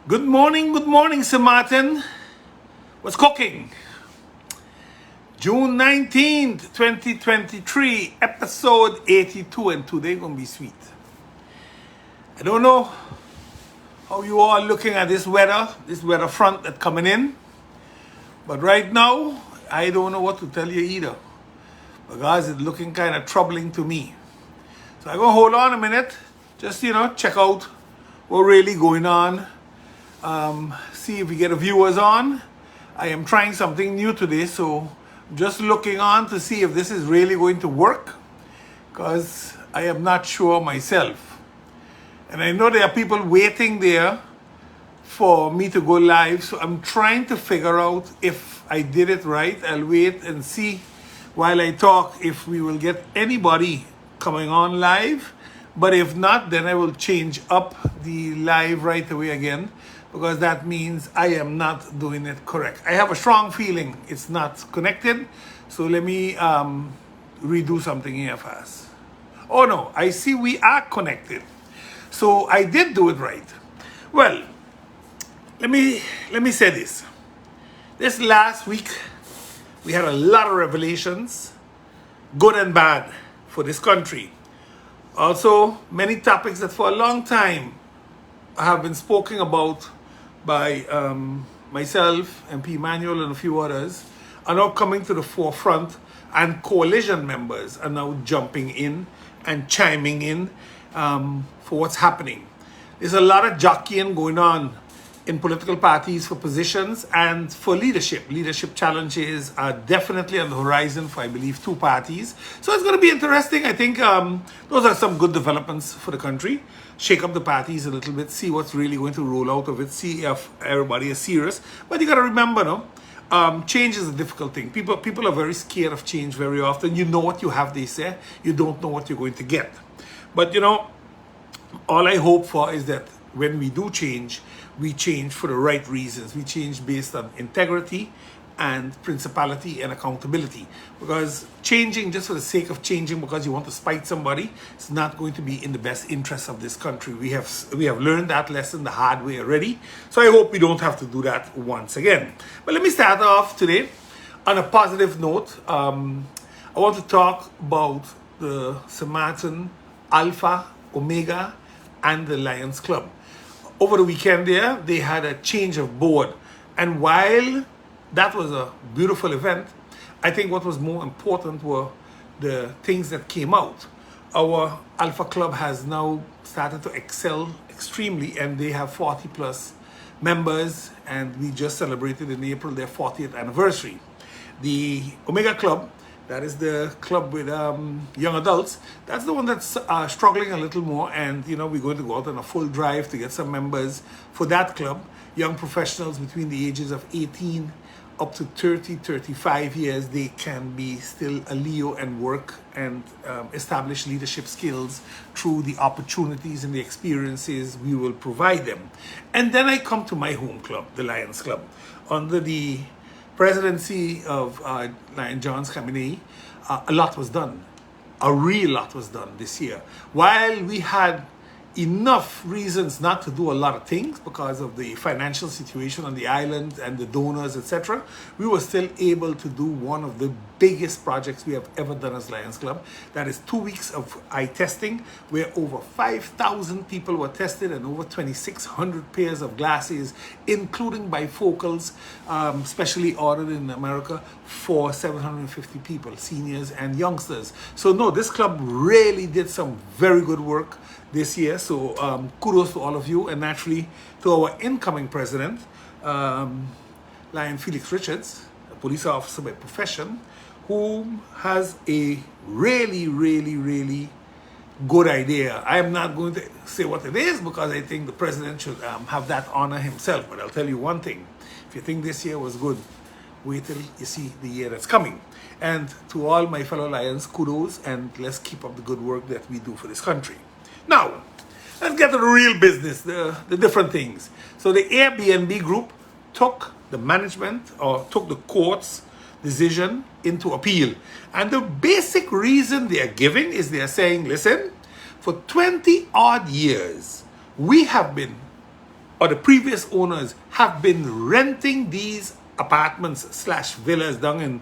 Good morning, Sir Maarten. What's cooking? June 19th, 2023, episode 82, and today gonna be sweet. I don't know how you all looking at this weather front that's coming in, but right now, I don't know what to tell you either, because it's looking kind of troubling to me. So I'm gonna hold on a minute, just, check out what's really going on. See if we get viewers on. I am trying something new today, so I'm just looking on to see if this is really going to work, because I am not sure myself. And I know there are people waiting there for me to go live, so I'm trying to figure out if I did it right. I'll wait and see while I talk if we will get anybody coming on live. But if not, then I will change up the live right away again, because that means I am not doing it correct. I have a strong feeling it's not connected. So let me redo something here fast. Oh no, I see we are connected. So I did do it right. Well, let me say this. This last week, we had a lot of revelations, good and bad, for this country. Also, many topics that for a long time have been spoken about by myself, MP Manuel, and a few others, are now coming to the forefront, and coalition members are now jumping in and chiming in for what's happening. There's a lot of jockeying going on in political parties for positions and for leadership. Leadership challenges are definitely on the horizon for, I believe, two parties. So it's going to be interesting. I think those are some good developments for the country. Shake up the parties a little bit, see what's really going to roll out of it, see if everybody is serious. But you got to remember, change is a difficult thing. People are very scared of change very often. You know what you have, they say. You don't know what you're going to get. But, all I hope for is that when we do change, we change for the right reasons. We change based on integrity and principality and accountability. Because changing just for the sake of changing because you want to spite somebody is not going to be in the best interest of this country. We have learned that lesson the hard way already. So I hope we don't have to do that once again. But let me start off today on a positive note. I want to talk about the St. Maarten, Alpha, Omega, and the Lions Club. Over the weekend there, they had a change of board. And while that was a beautiful event, I think what was more important were the things that came out. Our Alpha Club has now started to excel extremely, and they have 40 plus members, and we just celebrated in April their 40th anniversary. The Omega Club, that is the club with young adults. That's the one that's struggling a little more, and we're going to go out on a full drive to get some members for that club. Young professionals between the ages of 18 up to 30, 35 years, they can be still a Leo and work and establish leadership skills through the opportunities and the experiences we will provide them. And then I come to my home club, the Lions Club, under the presidency of Lion John's Cabinet. A lot was done. A real lot was done this year. While we had enough reasons not to do a lot of things because of the financial situation on the island and the donors, etc., we were still able to do one of the biggest projects we have ever done as Lions Club. That is 2 weeks of eye testing, where over 5,000 people were tested and over 2,600 pairs of glasses, including bifocals, specially ordered in America for 750 people, seniors and youngsters. So no, this club really did some very good work this year. So kudos to all of you, and naturally to our incoming president, Lion Felix Richards, a police officer by profession, who has a really, really, really good idea. I am not going to say what it is because I think the president should have that honor himself. But I'll tell you one thing. If you think this year was good, wait till you see the year that's coming. And to all my fellow Lions, kudos, and let's keep up the good work that we do for this country. Now, let's get to the real business, the different things. So the Airbnb group took the management, or took the court's decision into appeal. And the basic reason they are giving is they are saying, listen, for 20 odd years, we have been or the previous owners have been renting these apartments slash villas down in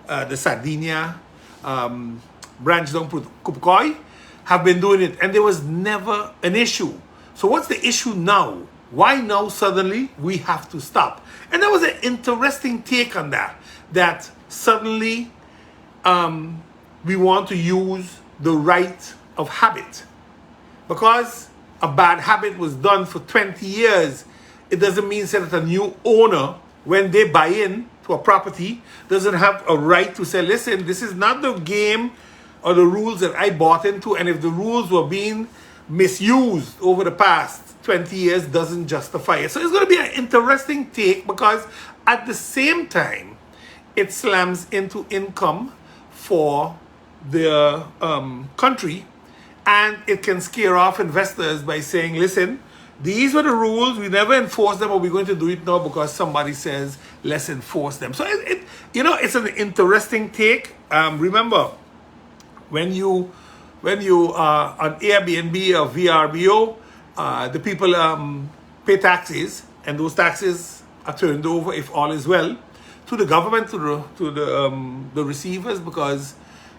the Sardinia branch down Kupkoi, have been doing it, and there was never an issue. So what's the issue now? Why now suddenly we have to stop? And that was an interesting take on that suddenly we want to use the right of habit. Because a bad habit was done for 20 years, it doesn't mean that a new owner, when they buy in to a property, doesn't have a right to say, listen, this is not the game or the rules that I bought into, and if the rules were being misused over the past 20 years, doesn't justify it. So it's going to be an interesting take, because at the same time, it slams into income for the country, and it can scare off investors by saying, listen, these were the rules, we never enforced them, or we're going to do it now because somebody says let's enforce them. So it's an interesting take. Remember, when you are on Airbnb or VRBO, the people pay taxes, and those taxes are turned over, if all is well, to the government, to the receivers, because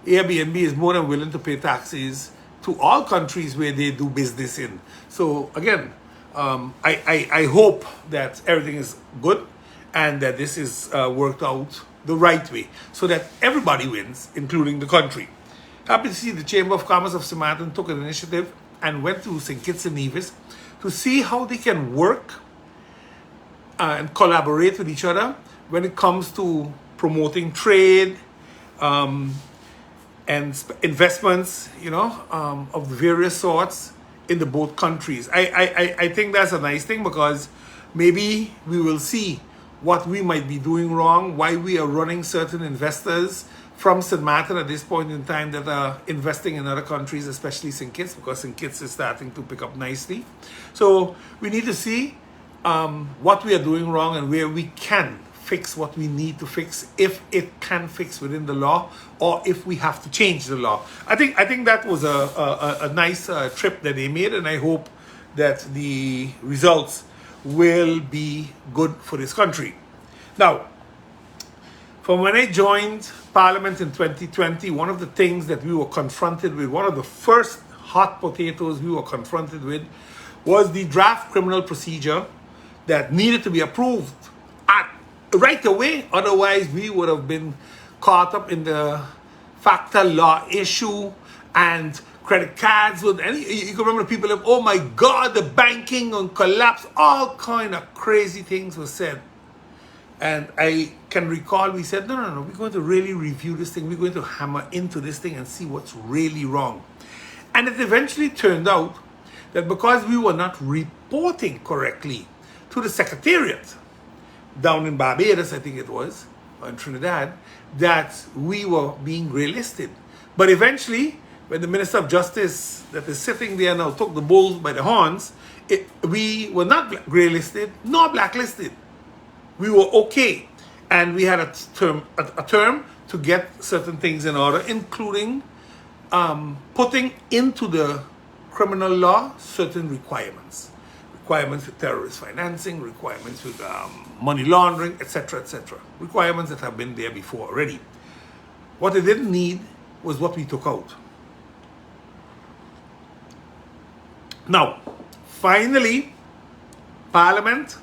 Airbnb is more than willing to pay taxes to all countries where they do business in. So again, I hope that everything is good and that this is worked out the right way so that everybody wins, including the country. Happy to see the Chamber of Commerce of St. Maarten took an initiative and went to St. Kitts and Nevis to see how they can work and collaborate with each other when it comes to promoting trade and investments, of various sorts in the both countries. I think that's a nice thing, because maybe we will see what we might be doing wrong, why we are running certain investors from St. Maarten at this point in time that are investing in other countries, especially St. Kitts, because St. Kitts is starting to pick up nicely. So we need to see what we are doing wrong and where we can fix what we need to fix, if it can fix within the law, or if we have to change the law. I think that was a nice trip that they made, and I hope that the results will be good for this country. Now, from when I joined Parliament in 2020, one of the things that we were confronted with, one of the first hot potatoes we were confronted with, was the draft criminal procedure that needed to be approved right away. Otherwise, we would have been caught up in the FACTA law issue, and credit cards would, and you can remember people like, oh my God, the banking on collapse, all kind of crazy things were said. And I can recall we said, no, we're going to really review this thing. We're going to hammer into this thing and see what's really wrong. And it eventually turned out that because we were not reporting correctly to the Secretariat down in Barbados, I think it was, or in Trinidad, that we were being grey-listed. But eventually, when the Minister of Justice that is sitting there now took the bull by the horns, we were not grey-listed nor blacklisted. We were okay. And we had a term to get certain things in order, including putting into the criminal law certain requirements. Requirements with terrorist financing, requirements with money laundering, etc., etc. Requirements that have been there before already. What they didn't need was what we took out. Now, finally, Parliament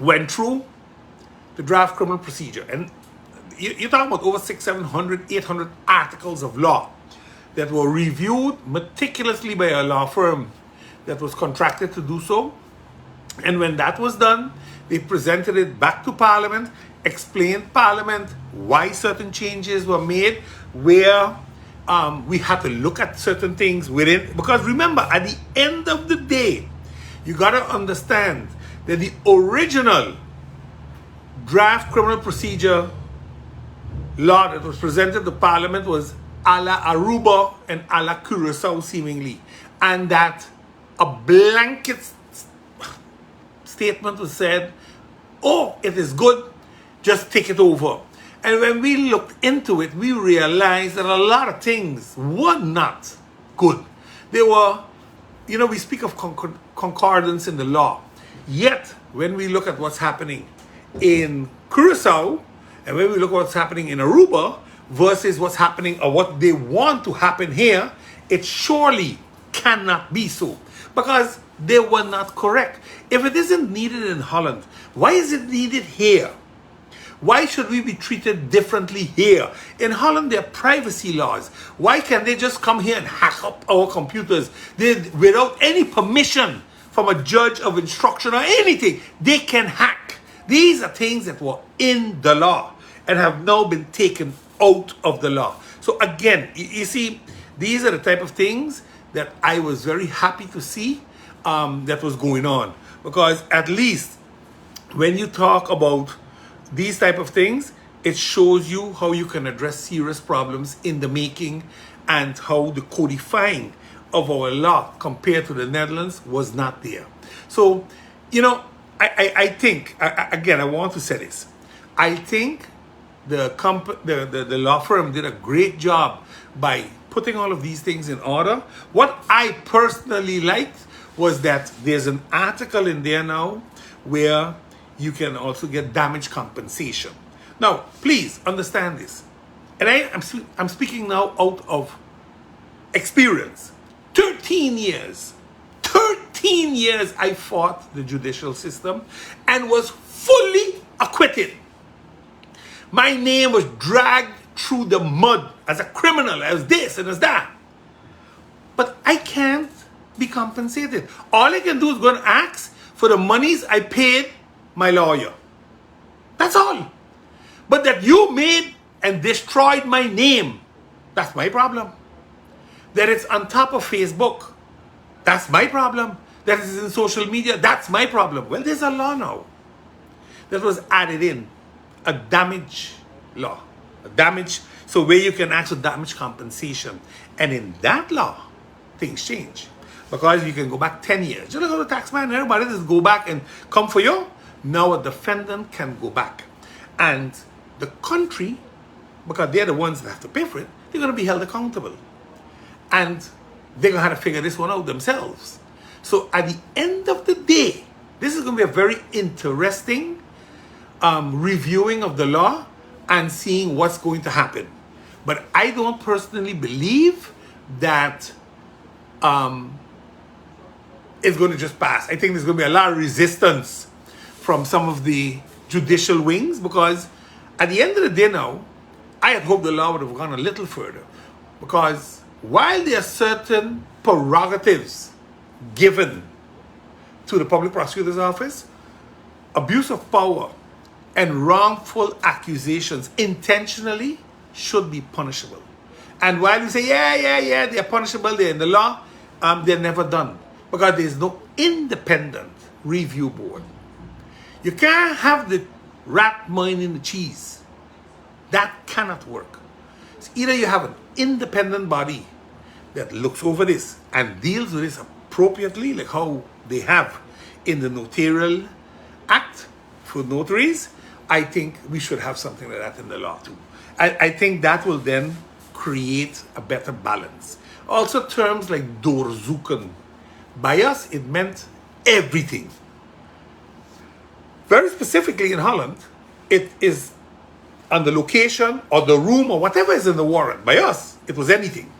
went through the draft criminal procedure. And you're talking about over 600, 700, 800 articles of law that were reviewed meticulously by a law firm that was contracted to do so. And when that was done, they presented it back to Parliament, explained Parliament why certain changes were made, where we had to look at certain things within. Because remember, at the end of the day, you got to understand that the original draft criminal procedure law that was presented to Parliament was a la Aruba and a la Curacao, seemingly. And that a blanket statement was said, oh, it is good, just take it over. And when we looked into it, we realized that a lot of things were not good. They were, we speak of concordance in the law. Yet, when we look at what's happening in Curacao, and when we look at what's happening in Aruba versus what's happening or what they want to happen here, it surely cannot be so because they were not correct. If it isn't needed in Holland, why is it needed here? Why should we be treated differently here? In Holland, there are privacy laws. Why can't they just come here and hack up our computers without any permission from a judge of instruction or anything? They can hack. These are things that were in the law and have now been taken out of the law. So again, you see, these are the type of things that I was very happy to see that was going on. Because at least when you talk about these type of things, it shows you how you can address serious problems in the making and how the codifying of our law compared to the Netherlands was not there. So, you know, I think, again, I want to say this. I think the law firm did a great job by putting all of these things in order. What I personally liked was that there's an article in there now where you can also get damage compensation. Now, please understand this. And I'm speaking now out of experience. 13 years I fought the judicial system and was fully acquitted. My name was dragged through the mud as a criminal, as this and as that. But I can't be compensated. All I can do is go and ask for the monies I paid my lawyer. That's all. But that you made and destroyed my name, that's my problem. That it's on top of Facebook, that's my problem. That it's in social media, that's my problem. Well, there's a law now that was added in, a damage law. A damage, so where you can ask for damage compensation. And in that law, things change. Because you can go back 10 years. You don't go to taxman and everybody just go back and come for you. Now a defendant can go back. And the country, because they're the ones that have to pay for it, they're going to be held accountable. And they're going to have to figure this one out themselves. So at the end of the day, this is going to be a very interesting reviewing of the law and seeing what's going to happen. But I don't personally believe that it's going to just pass. I think there's going to be a lot of resistance from some of the judicial wings, because at the end of the day now, I had hoped the law would have gone a little further. Because while there are certain prerogatives given to the public prosecutor's office, abuse of power and wrongful accusations intentionally should be punishable. And while you say, yeah, they're punishable, they're in the law, they're never done. Because there's no independent review board. You can't have the rat minding the cheese. That cannot work. So either you have an independent body that looks over this and deals with this appropriately, like how they have in the Notarial Act for notaries. I think we should have something like that in the law too. I think that will then create a better balance. Also, terms like doorzoeken. By us, it meant everything. Very specifically in Holland, it is on the location or the room or whatever is in the warrant. By us, it was anything.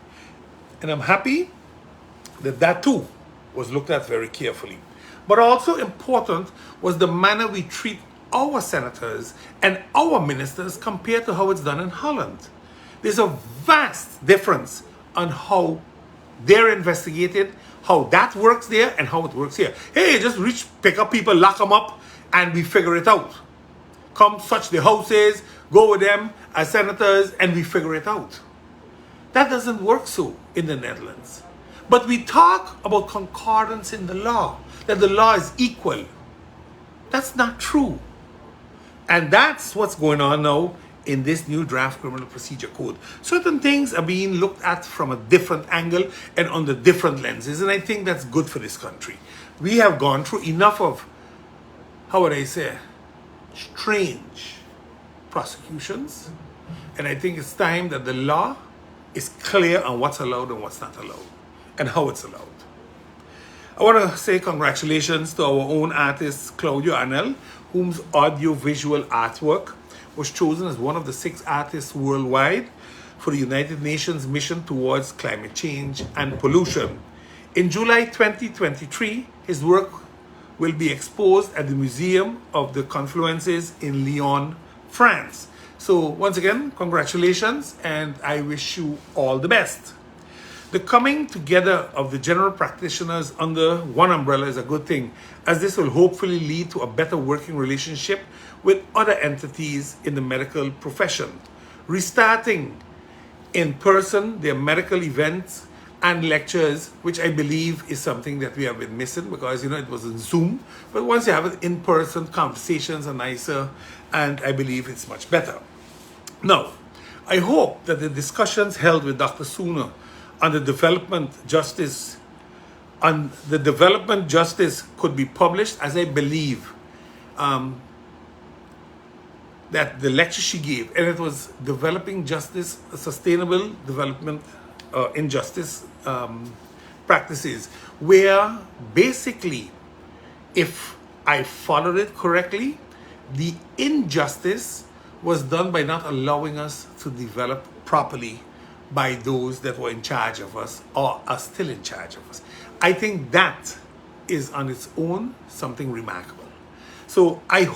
And I'm happy that that too was looked at very carefully. But also important was the manner we treat our senators and our ministers compared to how it's done in Holland. There's a vast difference on how they're investigated, how that works there and how it works here. Hey, just pick up people, lock them up, and we figure it out. Come search the houses, go with them as senators, and we figure it out. That doesn't work so in the Netherlands. But we talk about concordance in the law, that the law is equal. That's not true. And that's what's going on now in this new draft criminal procedure code. Certain things are being looked at from a different angle and under different lenses, and I think that's good for this country. We have gone through enough of, how would I say, strange prosecutions, and I think it's time that the law is clear on what's allowed and what's not allowed, and how it's allowed. I want to say congratulations to our own artist, Claudio Anel, whose audio-visual artwork was chosen as one of the 6 artists worldwide for the United Nations mission towards climate change and pollution. In July 2023, his work will be exposed at the Museum of the Confluences in Lyon, France. So once again, congratulations, and I wish you all the best. The coming together of the general practitioners under one umbrella is a good thing, as this will hopefully lead to a better working relationship with other entities in the medical profession. Restarting in person their medical events and lectures, which I believe is something that we have been missing, because it was on Zoom, but once you have it in person, conversations are nicer, and I believe it's much better. Now, I hope that the discussions held with Dr. Sooner on the development justice could be published, as I believe that the lecture she gave, and it was developing justice, sustainable development in justice practices, where basically, if I followed it correctly, the injustice was done by not allowing us to develop properly by those that were in charge of us or are still in charge of us. I think that is on its own something remarkable. So I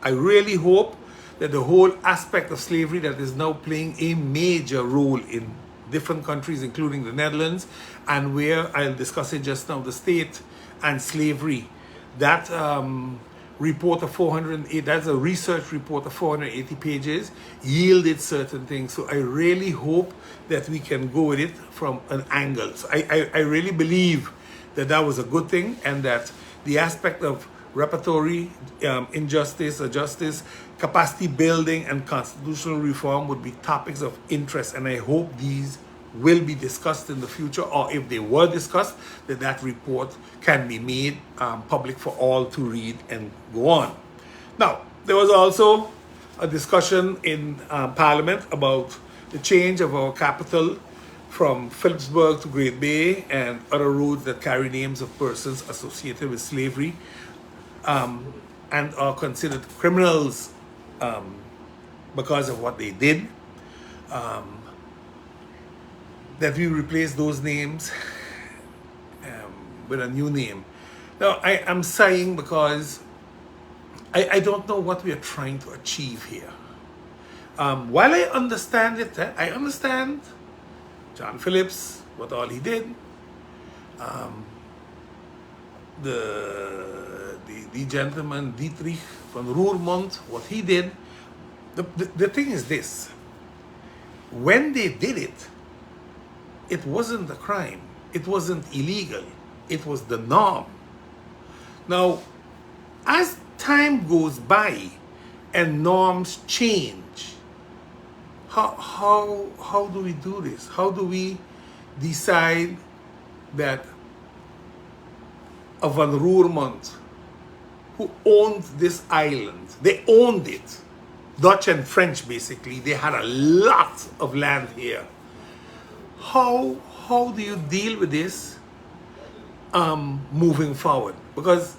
really hope that the whole aspect of slavery that is now playing a major role in different countries, including the Netherlands, and where I'll discuss it just now, the state and slavery, that report of 408, that's a research report of 480 pages, yielded certain things. So I really hope that we can go with it from an angle. So I really believe that that was a good thing, and that the aspect of reparatory injustice, justice, capacity building, and constitutional reform would be topics of interest, and I hope these will be discussed in the future, or if they were discussed, that report can be made public for all to read and go on. Now, there was also a discussion in Parliament about the change of our capital from Phillipsburg to Great Bay and other roads that carry names of persons associated with slavery and are considered criminals because of what they did. That we replace those names with a new name. Now, I am sighing because I don't know what we are trying to achieve here. While I understand it, I understand John Phillips, what all he did, the gentleman Dietrich von Roermond, what he did. The thing is this: when they did it, it wasn't a crime, it wasn't illegal, it was the norm. Now, as time goes by and norms change, how do we do this? How do we decide that a Van Roermond, who owned this island, they owned it, Dutch and French basically, they had a lot of land here. How do you deal with this moving forward? Because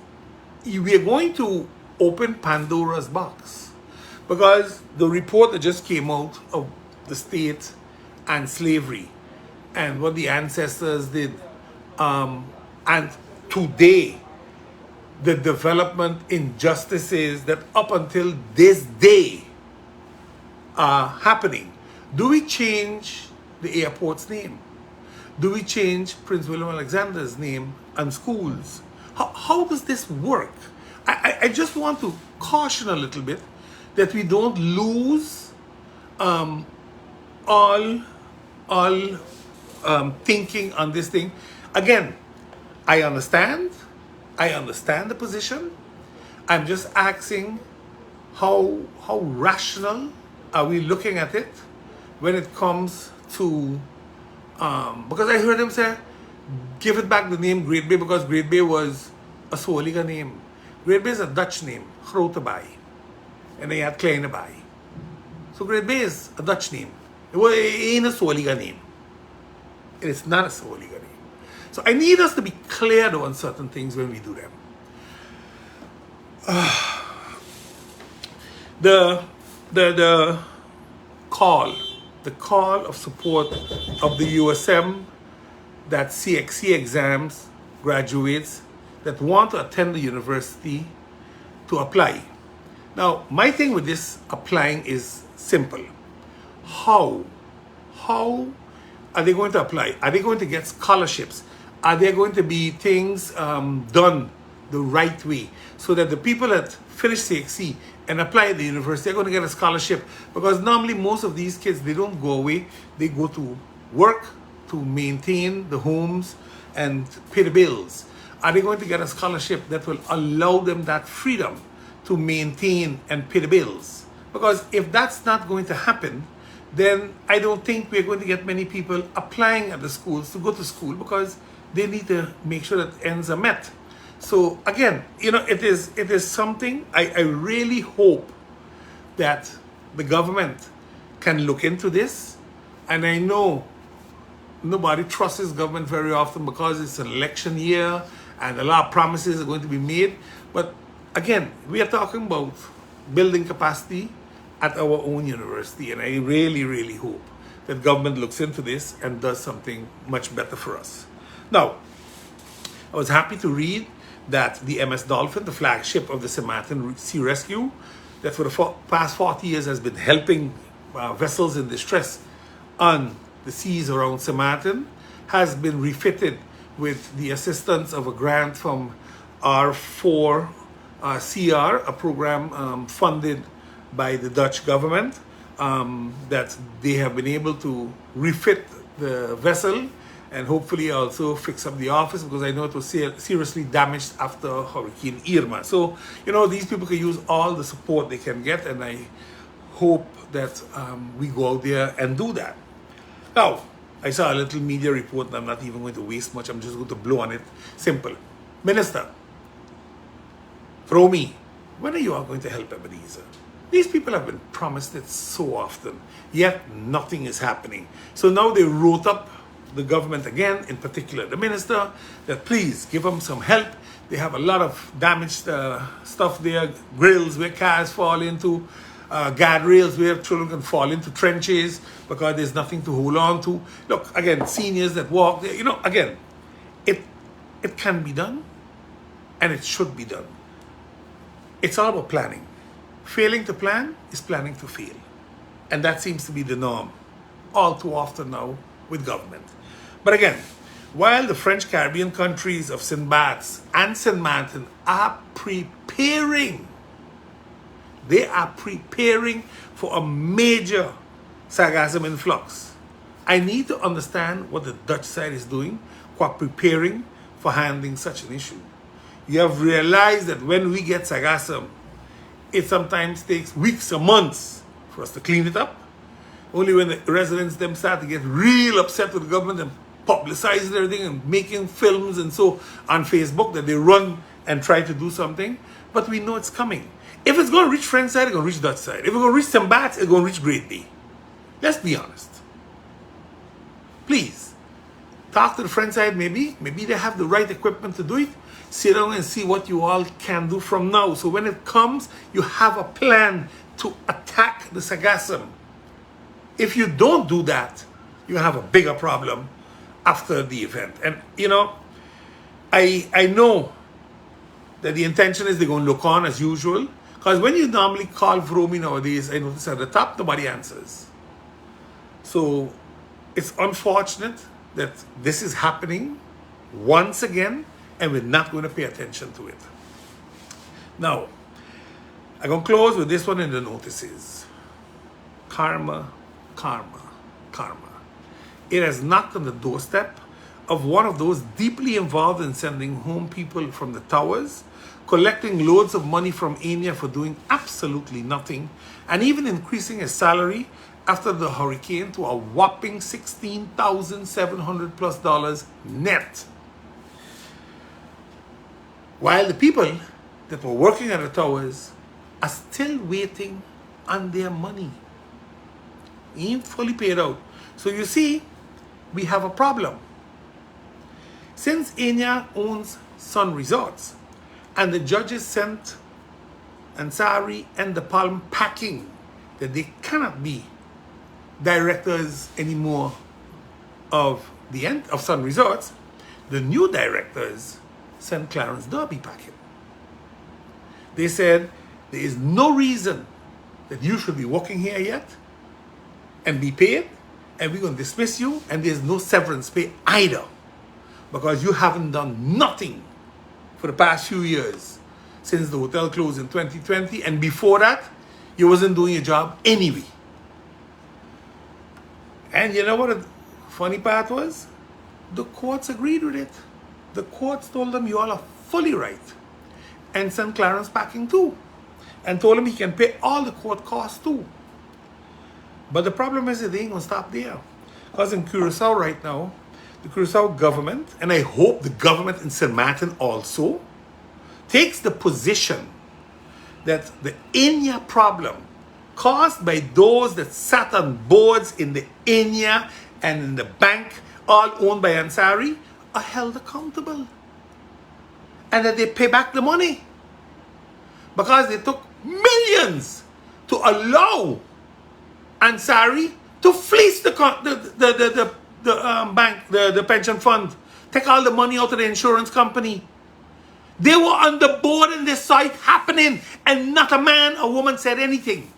we are going to open Pandora's box. Because the report that just came out of the state and slavery and what the ancestors did, and today, the development injustices that up until this day are happening. Do we change the airport's name? Do we change Prince William Alexander's name and schools? How does this work? I just want to caution a little bit that we don't lose all thinking on this thing. Again, I understand the position. I'm just asking how rational are we looking at it when it comes to because I heard him say, give it back the name Great Bay, because Great Bay was a Swahili name. Great Bay is a Dutch name, Grotebaai, and they had Kleinebaai. So Great Bay is a Dutch name. It ain't a Swahili name. It is not a Swahili name. So I need us to be clear though on certain things when we do them. The call of support of the USM, that CXC exams graduates that want to attend the university to apply. Now, my thing with this applying is simple. How are they going to apply? Are they going to get scholarships? Are there going to be things done the right way so that the people that finish CXC and apply at the university are going to get a scholarship? Because normally most of these kids, they don't go away. They go to work to maintain the homes and pay the bills. Are they going to get a scholarship that will allow them that freedom to maintain and pay the bills? Because if that's not going to happen, then I don't think we're going to get many people applying at the schools to go to school, because they need to make sure that ends are met. So again, it is something I really hope that the government can look into this. And I know nobody trusts government very often because it's an election year and a lot of promises are going to be made. But again, we are talking about building capacity at our own university. And I really, really hope that government looks into this and does something much better for us. Now, I was happy to read that the MS Dolphin, the flagship of the St. Maarten Sea Rescue, that for the past 40 years has been helping vessels in distress on the seas around St. Maarten, has been refitted with the assistance of a grant from R4CR, a program funded by the Dutch government, that they have been able to refit the vessel and hopefully also fix up the office, because I know it was seriously damaged after Hurricane Irma. So, these people can use all the support they can get, and I hope that we go out there and do that. Now, I saw a little media report, and I'm not even going to waste much. I'm just going to blow on it. Simple. Minister, throw me. When are you all going to help Ebenezer? These people have been promised it so often, yet nothing is happening. So now they wrote up the government again, in particular the minister, that please give them some help. They have a lot of damaged stuff there, grills where cars fall into, guardrails where children can fall into trenches because there's nothing to hold on to. Look, again, seniors that walk there, again, it can be done and it should be done. It's all about planning. Failing to plan is planning to fail. And that seems to be the norm all too often now with government. But again, while the French Caribbean countries of St. Barts and St. Maarten are preparing, they are preparing for a major sargassum influx. I need to understand what the Dutch side is doing for preparing for handling such an issue. You have realized that when we get sargassum, it sometimes takes weeks or months for us to clean it up. Only when the residents them start to get real upset with the government and publicizing everything and making films and so on Facebook that they run and try to do something. But we know it's coming. If it's going to reach French side, it's going to reach Dutch side. If it's going to reach St. Barts, it's going to reach Great Bay. Let's be honest. Please, talk to the French side maybe. Maybe they have the right equipment to do it. Sit down and see what you all can do from now. So when it comes, you have a plan to attack the sargassum. If you don't do that, you have a bigger problem after the event. And, I know that the intention is they're going to look on as usual. Because when you normally call for me nowadays, I notice at the top, nobody answers. So it's unfortunate that this is happening once again, and we're not going to pay attention to it. Now, I'm going to close with this one in the notices. Karma, karma, karma. It has knocked on the doorstep of one of those deeply involved in sending home people from the towers, collecting loads of money from Anya for doing absolutely nothing, and even increasing his salary after the hurricane to a whopping $16,700+ net. While the people that were working at the towers are still waiting on their money. Ain't fully paid out. So you see, we have a problem. Since Enya owns Sun Resorts and the judges sent Ansari and the Palm packing that they cannot be directors anymore of Sun Resorts, the new directors sent Clarence Derby packing. They said there is no reason that you should be working here yet and be paid, and we're going to dismiss you, and there's no severance pay either, because you haven't done nothing for the past few years since the hotel closed in 2020, and before that, you wasn't doing your job anyway. And you know what the funny part was? The courts agreed with it. The courts told them you all are fully right, and sent Clarence packing too, and told him he can pay all the court costs too. But the problem is that they ain't gonna stop there, because in Curacao right now, the Curacao government, and I hope the government in St. Maarten also, takes the position that the Enya problem caused by those that sat on boards in the Enya and in the bank, all owned by Ansari, are held accountable, and that they pay back the money, because they took millions to allow Ansari to fleece the bank, the pension fund, take all the money out of the insurance company. They were on the board and this saw it happening, and not a man or woman said anything.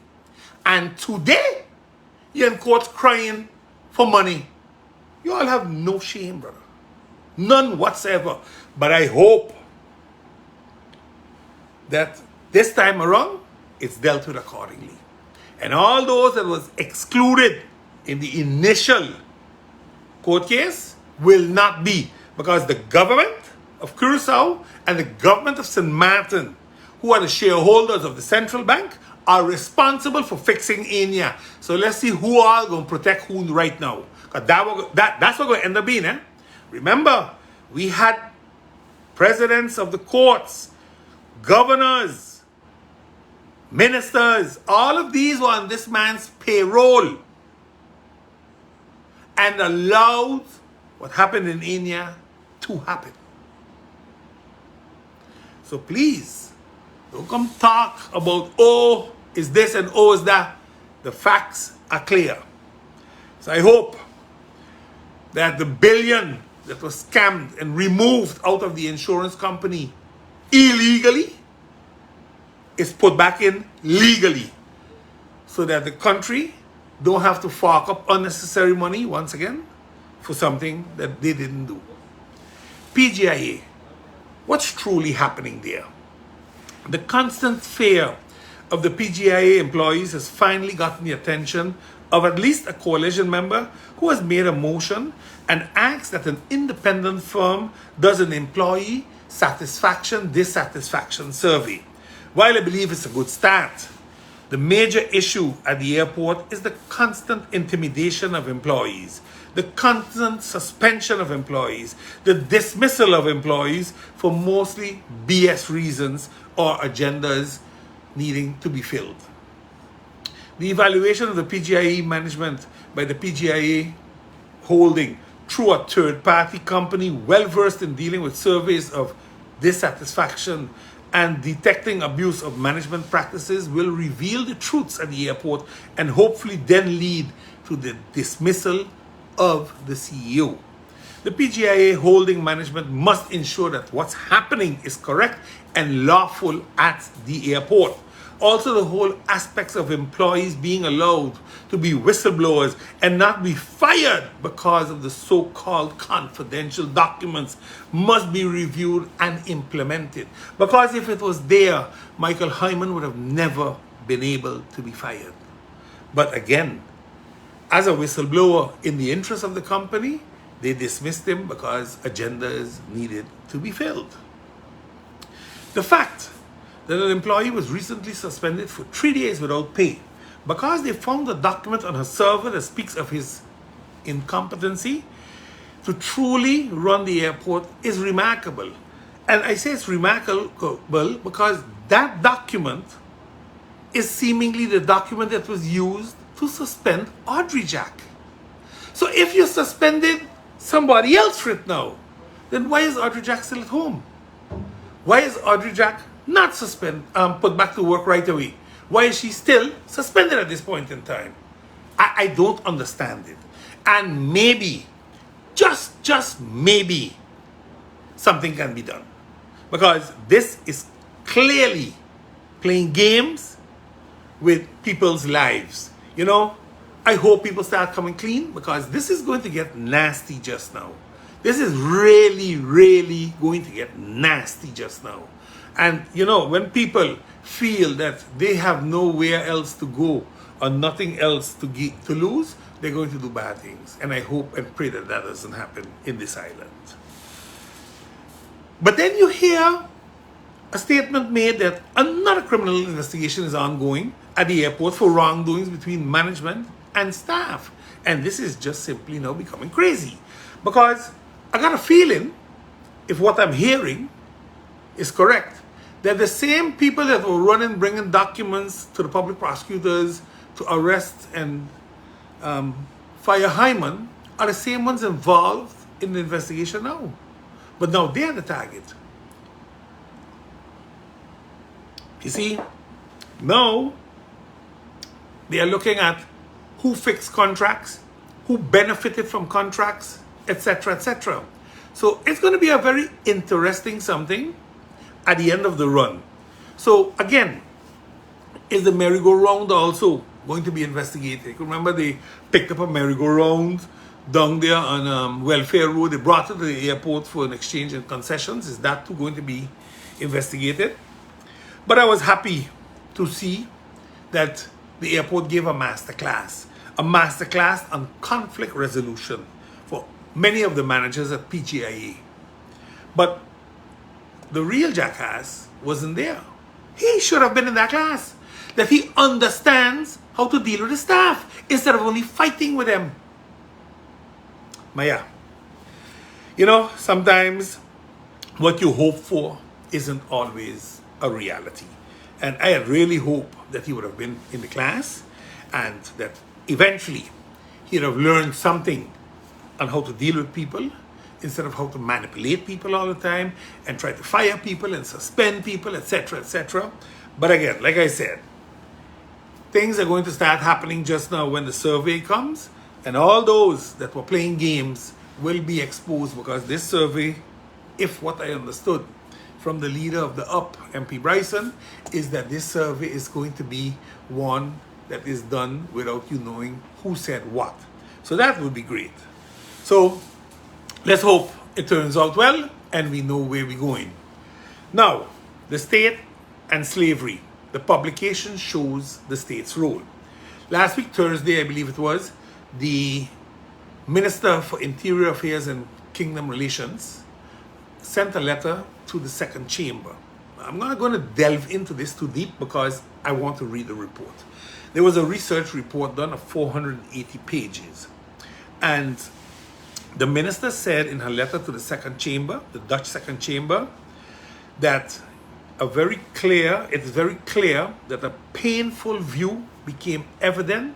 And today, you're in court crying for money. You all have no shame, brother. None whatsoever. But I hope that this time around, it's dealt with accordingly. And all those that was excluded in the initial court case will not be, because the government of Curacao and the government of St. Maarten, who are the shareholders of the central bank, are responsible for fixing Enya. So let's see who all going to protect who right now. Because that's what going to end up being. Remember, we had presidents of the courts, governors, ministers, all of these were on this man's payroll, and allowed what happened in Enya to happen. So please, don't come talk about, oh, is this and oh, is that. The facts are clear. So I hope that the billion that was scammed and removed out of the insurance company illegally is put back in legally, so that the country don't have to fork up unnecessary money once again for something that they didn't do. PJIA, what's truly happening there? The constant fear of the PJIA employees has finally gotten the attention of at least a coalition member who has made a motion and asked that an independent firm does an employee satisfaction, dissatisfaction survey. While I believe it's a good start, the major issue at the airport is the constant intimidation of employees, the constant suspension of employees, the dismissal of employees for mostly BS reasons or agendas needing to be filled. The evaluation of the PJIA management by the PJIA holding through a third-party company well-versed in dealing with surveys of dissatisfaction and detecting abuse of management practices will reveal the truths at the airport, and hopefully then lead to the dismissal of the CEO. The PJIA holding management must ensure that what's happening is correct and lawful at the airport. Also, the whole aspects of employees being allowed to be whistleblowers and not be fired because of the so-called confidential documents must be reviewed and implemented. Because if it was there, Michael Hyman would have never been able to be fired. But again, as a whistleblower in the interest of the company, they dismissed him because agendas needed to be filled. The fact that an employee was recently suspended for 3 days without pay because they found a document on her server that speaks of his incompetency to truly run the airport is remarkable. And I say it's remarkable because that document is seemingly the document that was used to suspend Audrey Jack. So if you suspended somebody else right now, then why is Audrey Jack still at home? Why is Audrey Jack not put back to work right away? Why is she still suspended at this point in time? I don't understand it. And maybe, just maybe, something can be done. Because this is clearly playing games with people's lives. You know, I hope people start coming clean, because this is going to get nasty just now. This is really, really going to get nasty just now. And, you know, when people feel that they have nowhere else to go or nothing else to lose, they're going to do bad things. And I hope and pray that that doesn't happen in this island. But then you hear a statement made that another criminal investigation is ongoing at the airport for wrongdoings between management and staff. And this is just simply now becoming crazy. Because I got a feeling, if what I'm hearing is correct, that the same people that were bringing documents to the public prosecutors to arrest and fire Hyman are the same ones involved in the investigation now. But now they're the target. You see, now they are looking at who fixed contracts, who benefited from contracts, etc., etc. So it's going to be a very interesting something at the end of the run. So again, is the merry-go-round also going to be investigated? Remember, they picked up a merry-go-round down there on Welfare Road. They brought it to the airport for an exchange and concessions. Is that too going to be investigated? But I was happy to see that the airport gave a masterclass on conflict resolution for many of the managers at PJIA. But the real jackass wasn't there. He should have been in that class. That he understands how to deal with the staff instead of only fighting with them. Maya, you know, sometimes what you hope for isn't always a reality. And I had really hoped that he would have been in the class and that eventually he'd have learned something on how to deal with people instead of how to manipulate people all the time and try to fire people and suspend people, etc., etc. But again, like I said, things are going to start happening just now when the survey comes, and all those that were playing games will be exposed, because this survey, if what I understood from the leader of the UP, MP Bryson, is that this survey is going to be one that is done without you knowing who said what. So that would be great. So let's hope it turns out well and we know where we're going. Now, the state and slavery. The publication shows the state's role. Last week, Thursday, I believe it was, the Minister for Interior Affairs and Kingdom Relations sent a letter to the second chamber. I'm not going to delve into this too deep because I want to read the report. There was a research report done of 480 pages. And the minister said in her letter to the second chamber, the Dutch second chamber, that it's very clear that a painful view became evident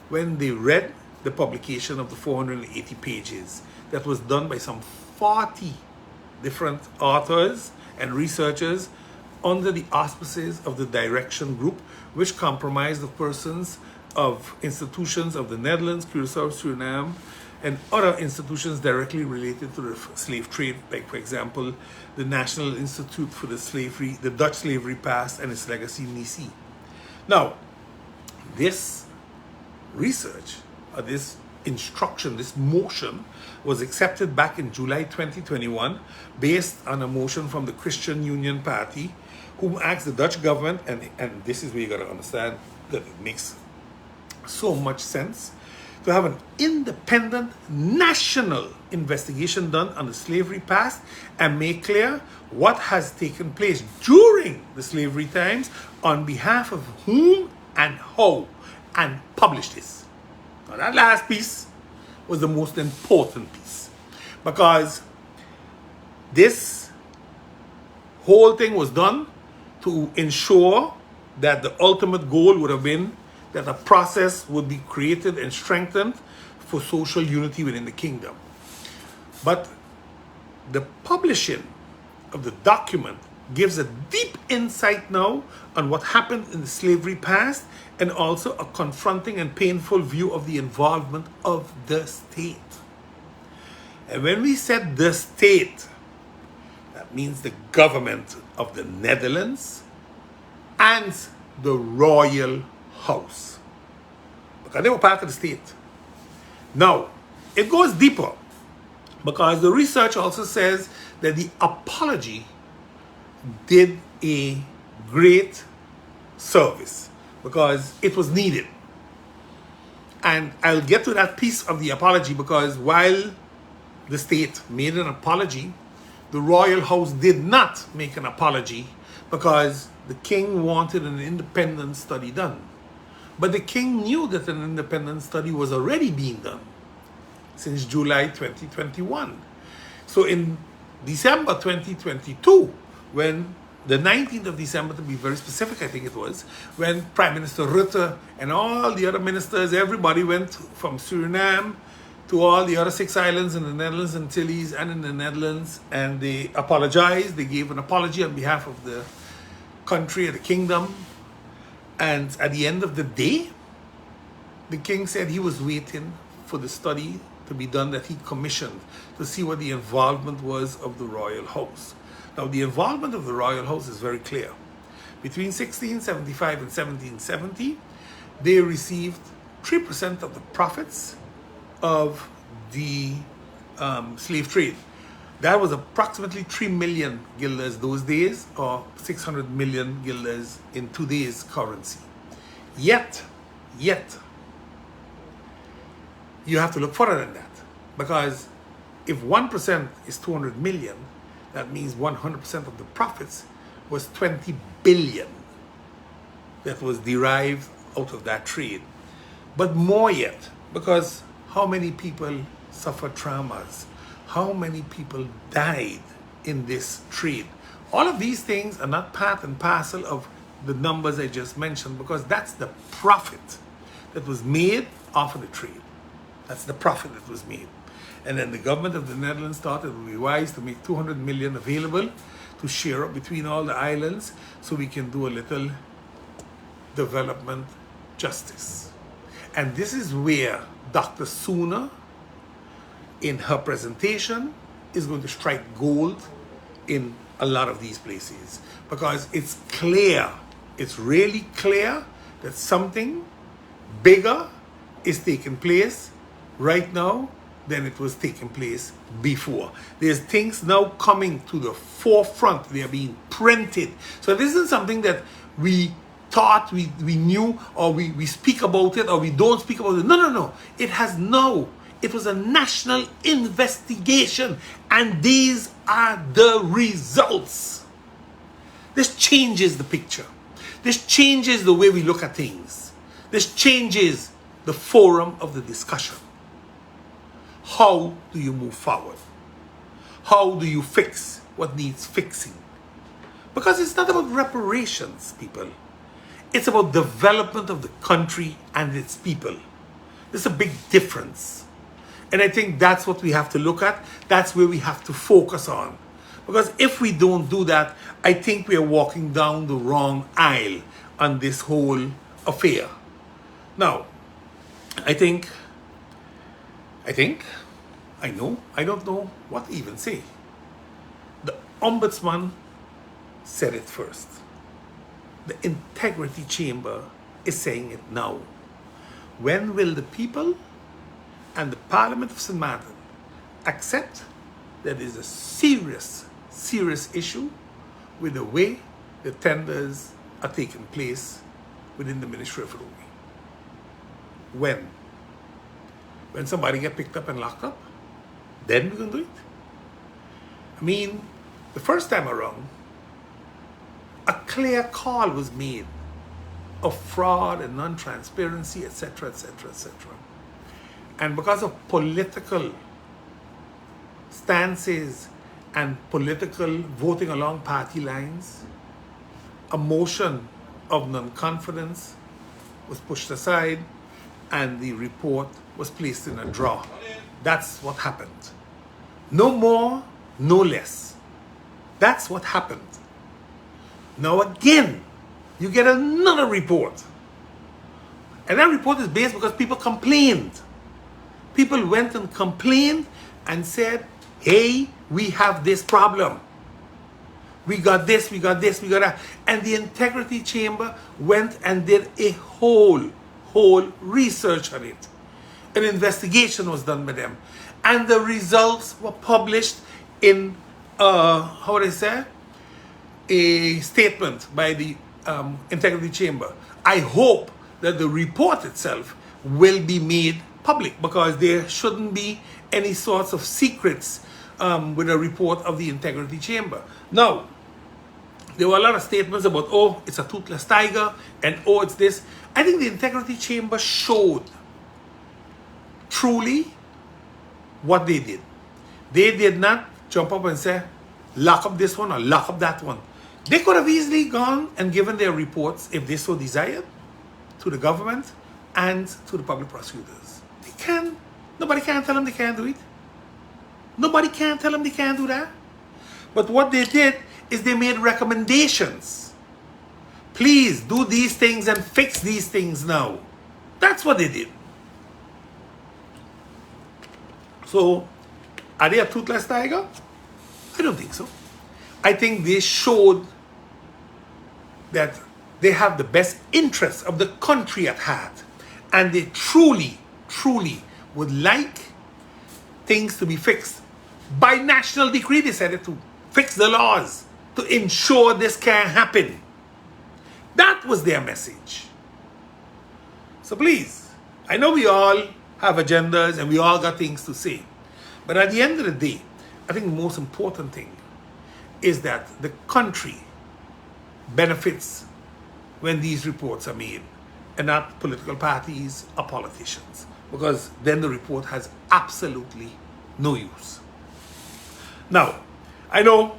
when they read the publication of the 480 pages that was done by some 40 different authors and researchers under the auspices of the Direction Group, which comprised of persons of institutions of the Netherlands, Curaçao, Suriname, and other institutions directly related to the slave trade, like, for example, the National Institute for the Dutch Slavery Past and its Legacy, NICI. Now, this research, this instruction, this motion, was accepted back in July 2021 based on a motion from the Christian Union Party, who asked the Dutch government, and this is where you got to understand that it makes so much sense, to have an independent national investigation done on the slavery past and make clear what has taken place during the slavery times, on behalf of whom and how, and publish this. Now, that last piece was the most important piece, because this whole thing was done to ensure that the ultimate goal would have been that a process would be created and strengthened for social unity within the kingdom. But the publishing of the document gives a deep insight now on what happened in the slavery past, and also a confronting and painful view of the involvement of the state. And when we said the state, that means the government of the Netherlands and the royal house, because they were part of the state. Now, it goes deeper, because the research also says that the apology did a great service, because it was needed. And I'll get to that piece of the apology, because while the state made an apology, the royal house did not make an apology, because the king wanted an independent study done. But the king knew that an independent study was already being done since July 2021. So in December 2022, when the 19th of December, to be very specific, I think it was, when Prime Minister Rutte and all the other ministers, everybody went from Suriname to all the other 6 islands in the Netherlands, Antilles, and in the Netherlands, and they apologized. They gave an apology on behalf of the country and the kingdom. And at the end of the day, the king said he was waiting for the study to be done that he commissioned to see what the involvement was of the royal house. Now, the involvement of the royal house is very clear. Between 1675 and 1770, they received 3% of the profits of the slave trade. That was approximately 3 million guilders those days, or 600 million guilders in today's currency. Yet, you have to look further than that, because if 1% is 200 million, that means 100% of the profits was 20 billion that was derived out of that trade. But more yet, because how many people suffered traumas? How many people died in this trade? All of these things are not part and parcel of the numbers I just mentioned, because that's the profit that was made off of the trade. That's the profit that was made. And then the government of the Netherlands thought it would be wise to make 200 million available to share up between all the islands, so we can do a little development justice. And this is where Dr. Sooner, in her presentation, is going to strike gold in a lot of these places, because it's clear, it's really clear that something bigger is taking place right now than it was taking place before. There's things now coming to the forefront. They are being printed. So this isn't something that we thought we knew, or we speak about it, or we don't speak about it. No. It has now. It was a national investigation, and these are the results. This changes the picture. This changes the way we look at things. This changes the forum of the discussion. How do you move forward? How do you fix what needs fixing? Because it's not about reparations, people. It's about development of the country and its people. There's a big difference. And I think that's what we have to look at. That's where we have to focus on. Because if we don't do that, I think we are walking down the wrong aisle on this whole affair. Now, I don't know what to even say. The Ombudsman said it first. The Integrity Chamber is saying it now. When will the people and the Parliament of St. Maarten accept that there is a serious issue with the way the tenders are taking place within the Ministry of Railway? When? When somebody get picked up and locked up? Then we can do it. I mean, the first time around, a clear call was made of fraud and non-transparency, etc., etc., etc. And because of political stances and political voting along party lines, a motion of non-confidence was pushed aside, and the report was placed in a drawer. That's what happened. No more no less. That's what happened. Now again, you get another report. And that report is based because people complained. People went and complained and said, hey, we have this problem. We got this, we got this, we got that. And the Integrity Chamber went and did a whole research on it. An investigation was done by them. And the results were published in, how would I say? A statement by the Integrity Chamber. I hope that the report itself will be made public, because there shouldn't be any sorts of secrets with a report of the Integrity Chamber. Now, there were a lot of statements about, oh, it's a toothless tiger, and oh, it's this. I think the Integrity Chamber showed truly what they did. They did not jump up and say, lock up this one or lock up that one. They could have easily gone and given their reports, if they so desired, to the government and to the public prosecutors. They can. Nobody can tell them they can't do it. Nobody can tell them they can't do that. But what they did is they made recommendations. Please do these things and fix these things now. That's what they did. So, are they a toothless tiger? I don't think so. I think they showed that they have the best interests of the country at heart. And they truly would like things to be fixed. By national decree, they said it, to fix the laws, to ensure this can't happen. That was their message. So please, I know we all have agendas and we all got things to say. But at the end of the day, I think the most important thing is that the country benefits when these reports are made, and not political parties or politicians, because then the report has absolutely no use. Now, I know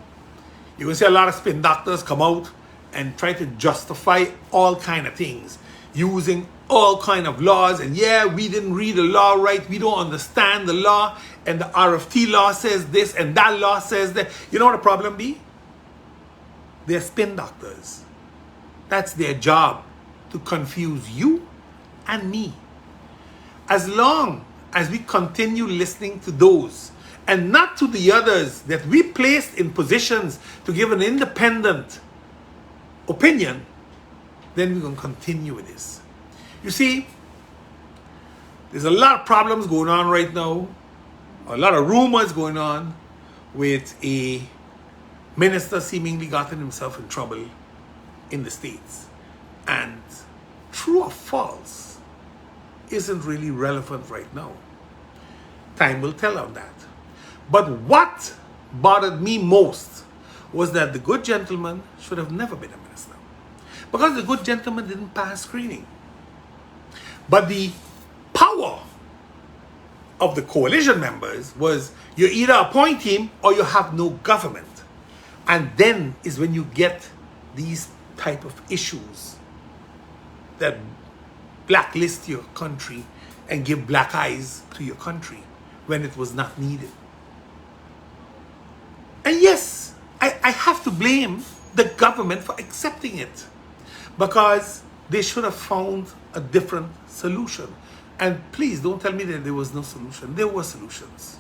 you will see a lot of spin doctors come out and try to justify all kind of things using all kind of laws, and yeah, we didn't read the law right, we don't understand the law, and the RFT law says this and that law says that. You know what the problem be? They're spin doctors. That's their job, to confuse you and me. As long as we continue listening to those and not to the others that we placed in positions to give an independent opinion, then we're going to continue with this. You see, there's a lot of problems going on right now, a lot of rumors going on with a minister seemingly gotten himself in trouble in the States. And true or false isn't really relevant right now. Time will tell on that. But what bothered me most was that the good gentleman should have never been a minister, because the good gentleman didn't pass screening. But the power of the coalition members was, you either appoint him or you have no government. And then is when you get these type of issues that blacklist your country and give black eyes to your country when it was not needed. And yes, I have to blame the government for accepting it, because they should have found a different solution. And please don't tell me that there was no solution. There were solutions.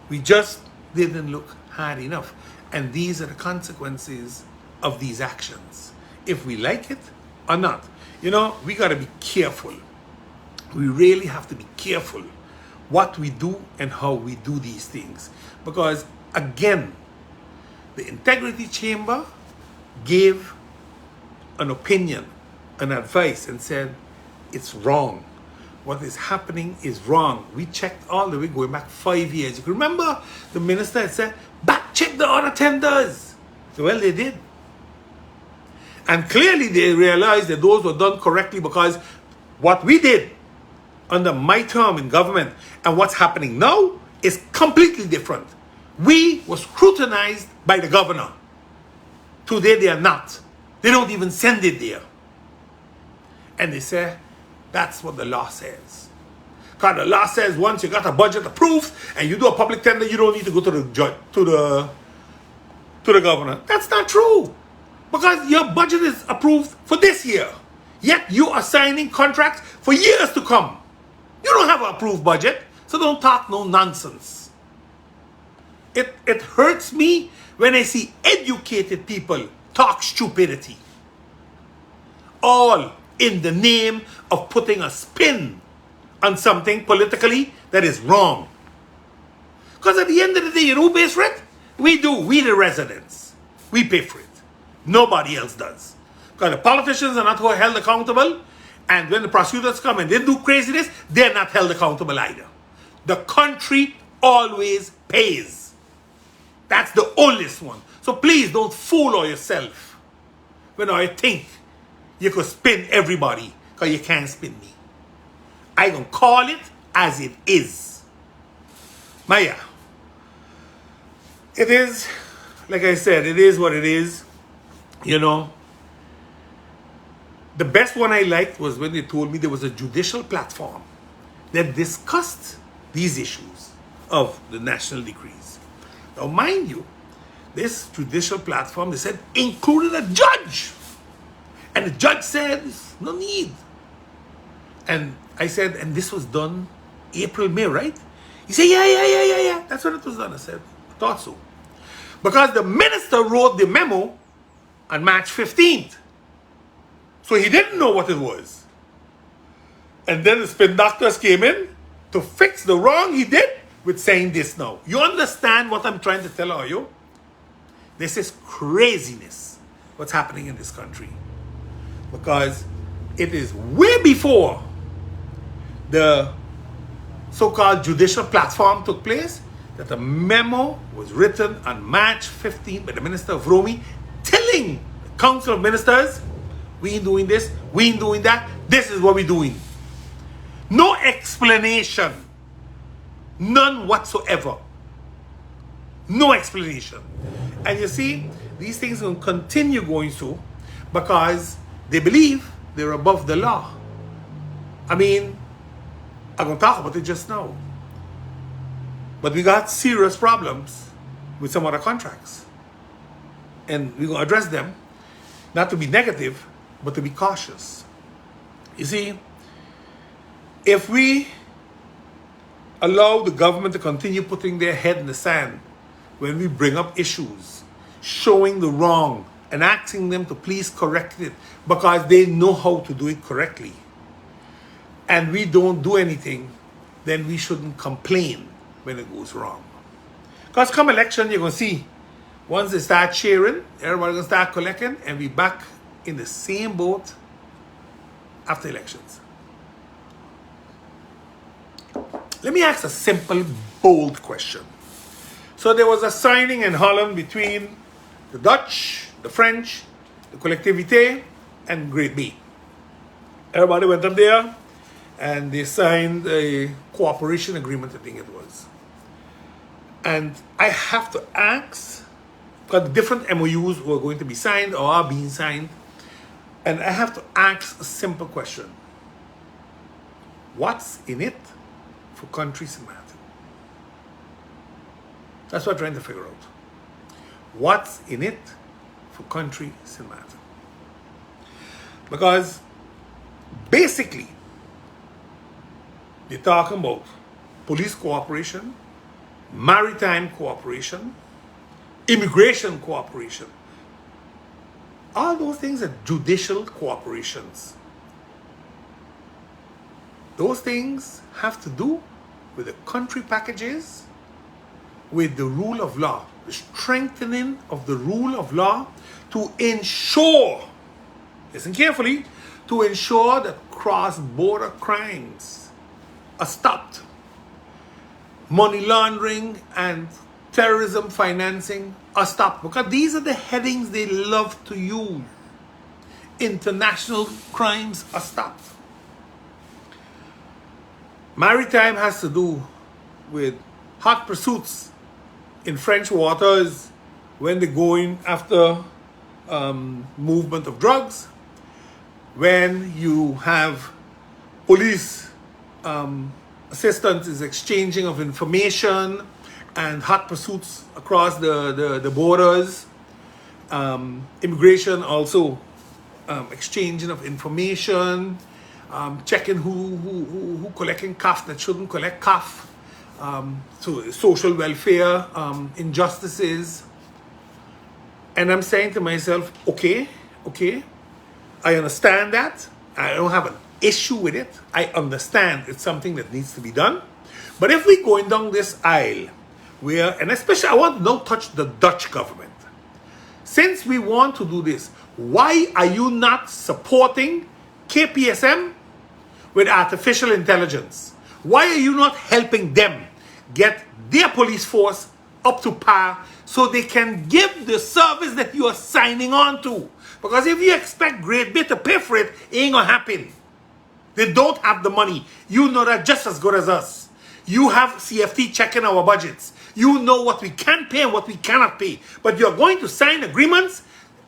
We just didn't look hard enough. And these are the consequences of these actions, if we like it or not. You know, we got to be careful. We really have to be careful what we do and how we do these things. Because again, the Integrity Chamber gave an opinion, an advice, and said, it's wrong. What is happening is wrong. We checked all the way going back 5 years. You can remember the minister had said, back check the other tenders. So, well, they did. And clearly they realized that those were done correctly, because what we did under my term in government and what's happening now is completely different. We were scrutinized by the governor. Today they are not. They don't even send it there. And they say, that's what the law says. Because the law says once you got a budget approved and you do a public tender, you don't need to go to the judge, to the governor. That's not true. Because your budget is approved for this year. Yet you are signing contracts for years to come. You don't have an approved budget, so don't talk no nonsense. It hurts me when I see educated people talk stupidity. All in the name of putting a spin on something politically that is wrong. Because at the end of the day, you know who pays for it? We do. We the residents. We pay for it. Nobody else does. Because the politicians are not held accountable. And when the prosecutors come and they do craziness, they're not held accountable either. The country always pays. That's the oldest one. So please don't fool yourself when I think you could spin everybody, because you can't spin me. I gonna call it as it is. Maya, it is, like I said, it is what it is. You know, the best one I liked was when they told me there was a judicial platform that discussed these issues of the national decrees. Now, mind you, this judicial platform, they said, included a judge. And the judge said, no need. And I said, and this was done April, May, right? He said, yeah. That's when it was done. I said, I thought so. Because the minister wrote the memo on March 15th. So he didn't know what it was. And then the spin doctors came in to fix the wrong he did with saying this now. You understand what I'm trying to tell you? This is craziness, what's happening in this country. Because it is way before the so-called judicial platform took place that a memo was written on March 15th by the Minister of Romy telling the Council of Ministers, we ain't doing this, we ain't doing that, this is what we're doing. No explanation. None whatsoever. No explanation. And you see, these things will continue going so because they believe they're above the law. I mean, I'm going to talk about it just now. But we got serious problems with some other contracts. And we're going to address them, not to be negative, but to be cautious. You see, if we allow the government to continue putting their head in the sand when we bring up issues, showing the wrong, and asking them to please correct it because they know how to do it correctly, and we don't do anything, then we shouldn't complain when it goes wrong. Because come election, you're going to see, once they start cheering, everybody's going to start collecting, and we back in the same boat after elections. Let me ask a simple, bold question. So there was a signing in Holland between the Dutch, the French, the Collectivité, and Great Bay. Everybody went up there and they signed a cooperation agreement, I think it was. And I have to ask, because the different MOUs were going to be signed or are being signed, and I have to ask a simple question. What's in it for country Sint Maarten? That's what I'm trying to figure out. What's in it for country Sint Maarten? Because basically, they're talking about police cooperation, maritime cooperation, immigration cooperation. All those things are judicial cooperations. Those things have to do with the country packages, with the rule of law, the strengthening of the rule of law to ensure, listen carefully, to ensure that cross-border crimes are stopped. Money laundering and terrorism financing are stopped, because these are the headings they love to use. International crimes are stopped. Maritime has to do with hot pursuits in French waters when they're going after movement of drugs, when you have police assistance is exchanging of information and hot pursuits across the borders. Immigration also exchanging of information, checking who collecting CAF that shouldn't collect CAF, so social welfare, injustices. And I'm saying to myself, okay, I understand that. I don't have an issue with it. I understand it's something that needs to be done. But if we're going down this aisle, where, and especially I want to now touch the Dutch government. Since we want to do this, why are you not supporting KPSM with artificial intelligence? Why are you not helping them get their police force up to par so they can give the service that you are signing on to? Because if you expect Great Britain to pay for it, it ain't gonna happen. They don't have the money. You know that just as good as us. You have CFT checking our budgets. You know what we can pay and what we cannot pay. But you're going to sign agreements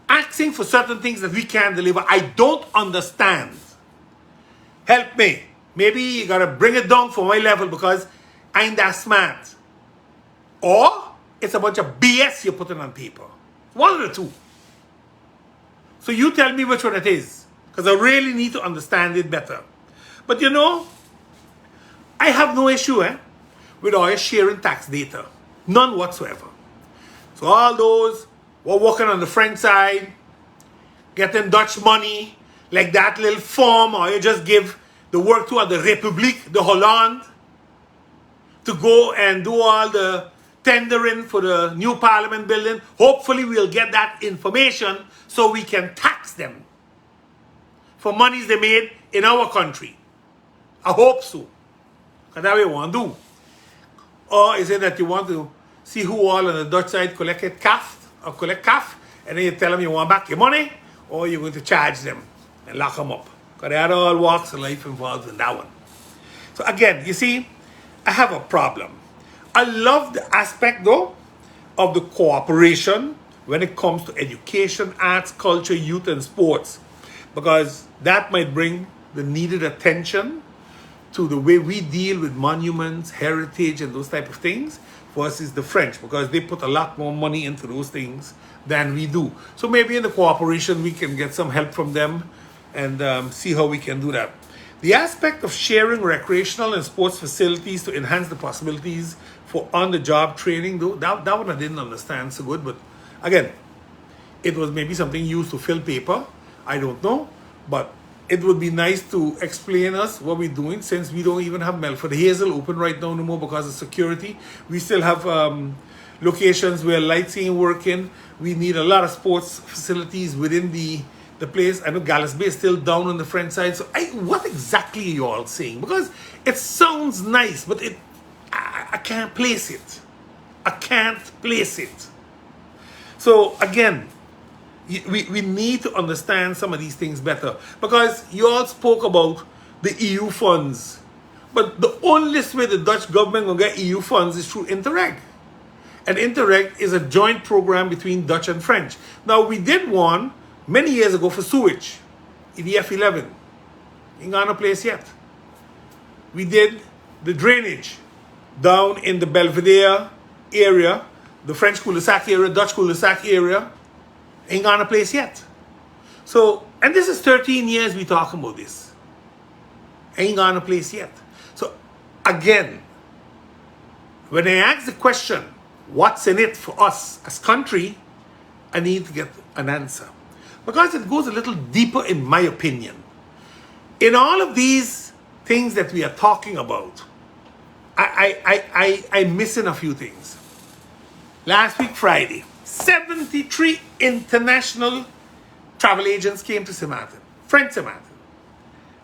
asking for certain things that we can't deliver. I don't understand. Help me. Maybe you gotta bring it down for my level because I ain't that smart. Or it's a bunch of BS you're putting on paper. One of the two. So you tell me which one it is. Because I really need to understand it better. But you know, I have no issue with oil sharing tax data. None whatsoever. So all those who are working on the French side, getting Dutch money, like that little form, or you just give the work to the République de Hollande to go and do all the tendering for the new parliament building. Hopefully we'll get that information so we can tax them for monies they made in our country. I hope so. Because that's what you want to do. Or is it that you want to see who all on the Dutch side collected CAF or collect CAF, and then you tell them you want back your money, or you're going to charge them and lock them up? Because they had all walks of life involved in that one. So again, you see, I have a problem. I love the aspect though of the cooperation when it comes to education, arts, culture, youth, and sports, because that might bring the needed attention to the way we deal with monuments, heritage, and those type of things versus the French, because they put a lot more money into those things than we do. So maybe in the cooperation we can get some help from them and see how we can do that. The aspect of sharing recreational and sports facilities to enhance the possibilities for on-the-job training, though, that one I didn't understand so good, but again, it was maybe something used to fill paper. I don't know, but it would be nice to explain us what we're doing, since we don't even have Melford Hazel open right now no more because of security. We still have locations where lights ain't working. We need a lot of sports facilities within the place. I know Gallas Bay is still down on the French side. So what exactly are you all saying? Because it sounds nice, but I can't place it. I can't place it. So again, we need to understand some of these things better, because you all spoke about the EU funds, but the only way the Dutch government will get EU funds is through Interreg, and Interreg is a joint program between Dutch and French. Now we did one many years ago for sewage, EDF 11, ain't got no place yet. We did the drainage down in the Belvedere area, the French cul-de-sac area, Dutch cul-de-sac area, ain't got a place yet. So, and this is 13 years we talking about this. Ain't got a place yet. So, again, when I ask the question, what's in it for us as country, I need to get an answer. Because it goes a little deeper in my opinion. In all of these things that we are talking about, I'm missing a few things. Last week, Friday, 73 international travel agents came to St. Maarten, French St. Maarten.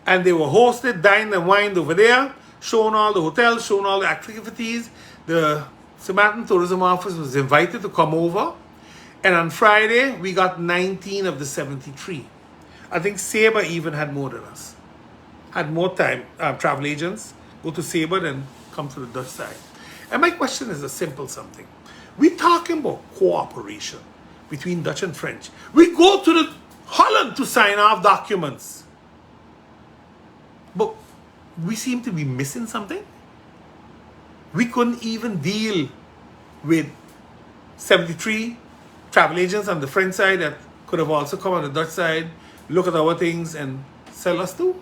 And they were hosted, dined and wined over there, shown all the hotels, shown all the activities. The St. Maarten Tourism Office was invited to come over. And on Friday, we got 19 of the 73. I think Sabre even had more than us. Had more time, travel agents go to Sabre than come to the Dutch side. And my question is a simple something. We're talking about cooperation between Dutch and French. We go to the Holland to sign off documents. But we seem to be missing something. we couldn't even deal with 73 travel agents on the French side that could have also come on the Dutch side, look at our things and sell us too.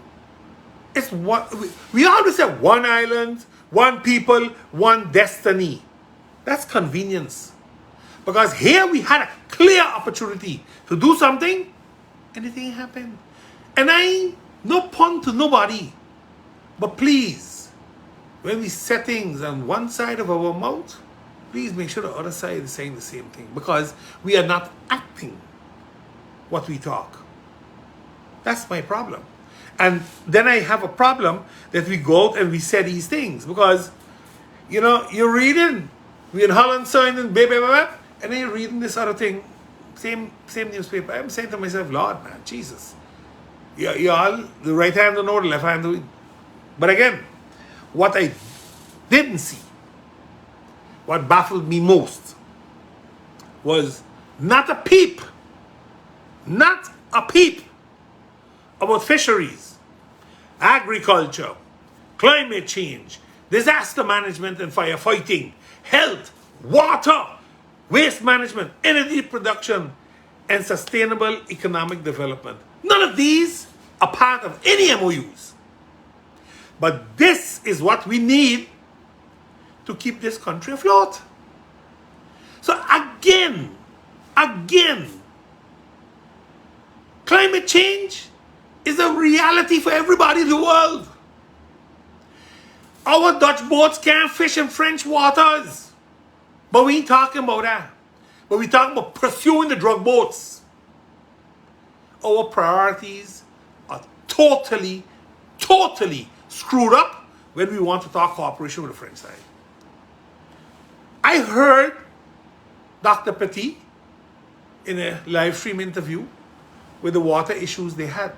It's what we always say: one island, one people, one destiny. That's convenience. Because here we had a clear opportunity to do something, anything happened. And I ain't no pun to nobody. But please, when we say things on one side of our mouth, please make sure the other side is saying the same thing. Because we are not acting what we talk. That's my problem. And then I have a problem that we go out and we say these things. Because, you know, you're reading, we're in Holland signing, baby, and then you're reading this other thing, same newspaper. I'm saying to myself, Lord, man, Jesus. You all, the right hand don't know the left hand doing. But again, what I didn't see, what baffled me most, was not a peep about fisheries, agriculture, climate change, disaster management and firefighting, health, water, waste management, energy production, and sustainable economic development. None of these are part of any MOUs. But this is what we need to keep this country afloat. So again, climate change is a reality for everybody in the world. Our Dutch boats can't fish in French waters. But we ain't talking about that. But we talking about pursuing the drug boats. Our priorities are totally screwed up when we want to talk cooperation with the French side. I heard Dr. Petit in a live stream interview with the water issues they had.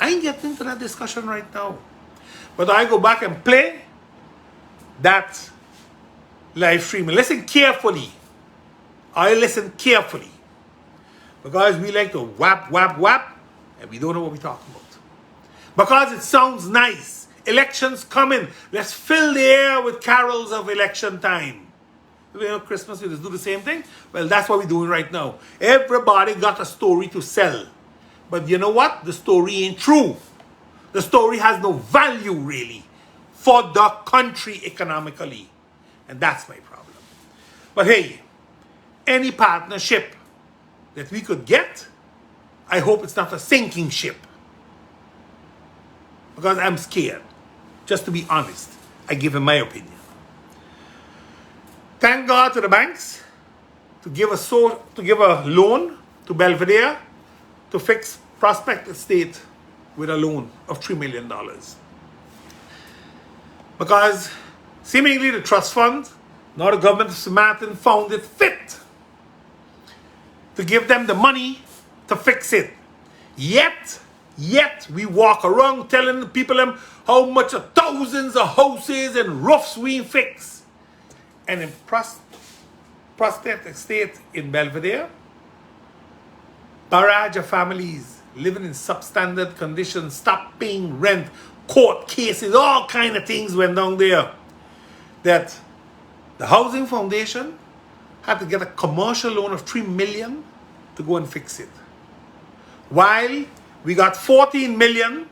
I ain't getting into that discussion right now. But I go back and play that live stream and listen carefully. I listen carefully. Because we like to whap, and we don't know what we're talking about. Because it sounds nice. Elections coming. Let's fill the air with carols of election time. You know, Christmas, we just do the same thing. Well, that's what we're doing right now. Everybody got a story to sell. But you know what? The story ain't true. The story has no value, really, for the country economically. And that's my problem. But hey, any partnership that we could get, I hope it's not a sinking ship. Because I'm scared. Just to be honest, I give him my opinion. Thank God to the banks to give a loan to Belvedere to fix Prospect Estate with a loan of $3 million. Because seemingly the trust fund, now the government of St. Maarten, found it fit to give them the money to fix it. Yet we walk around telling the people how much of thousands of houses and roofs we fix. And in Prospect Estate in Belvedere, barrage of families living in substandard conditions, stopped paying rent, court cases, all kind of things went down there. That the Housing Foundation had to get a commercial loan of $3 million to go and fix it. While we got $14 million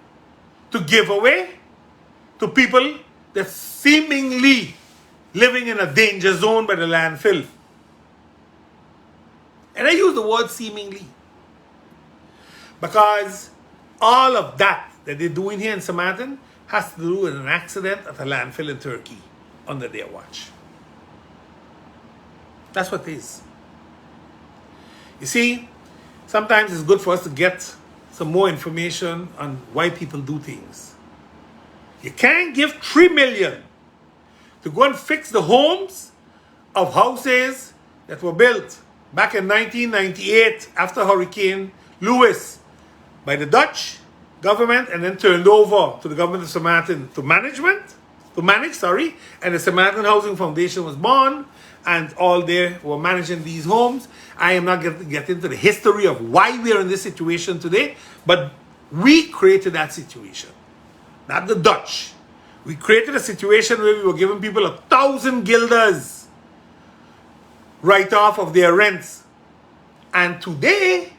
to give away to people that seemingly living in a danger zone by the landfill. And I use the word seemingly. Because all of that they're doing here in St. Maarten has to do with an accident at a landfill in Turkey under their watch. That's what it is. You see, sometimes it's good for us to get some more information on why people do things. You can't give $3 million to go and fix the homes of houses that were built back in 1998 after Hurricane Lewis by the Dutch government and then turned over to the government of St. Maarten to manage, and the St. Maarten Housing Foundation was born, and all they were managing these homes. I am not going to get into the history of why we are in this situation today, but we created that situation, not the Dutch. We created a situation where we were giving people 1,000 guilders write-off of their rents. And today,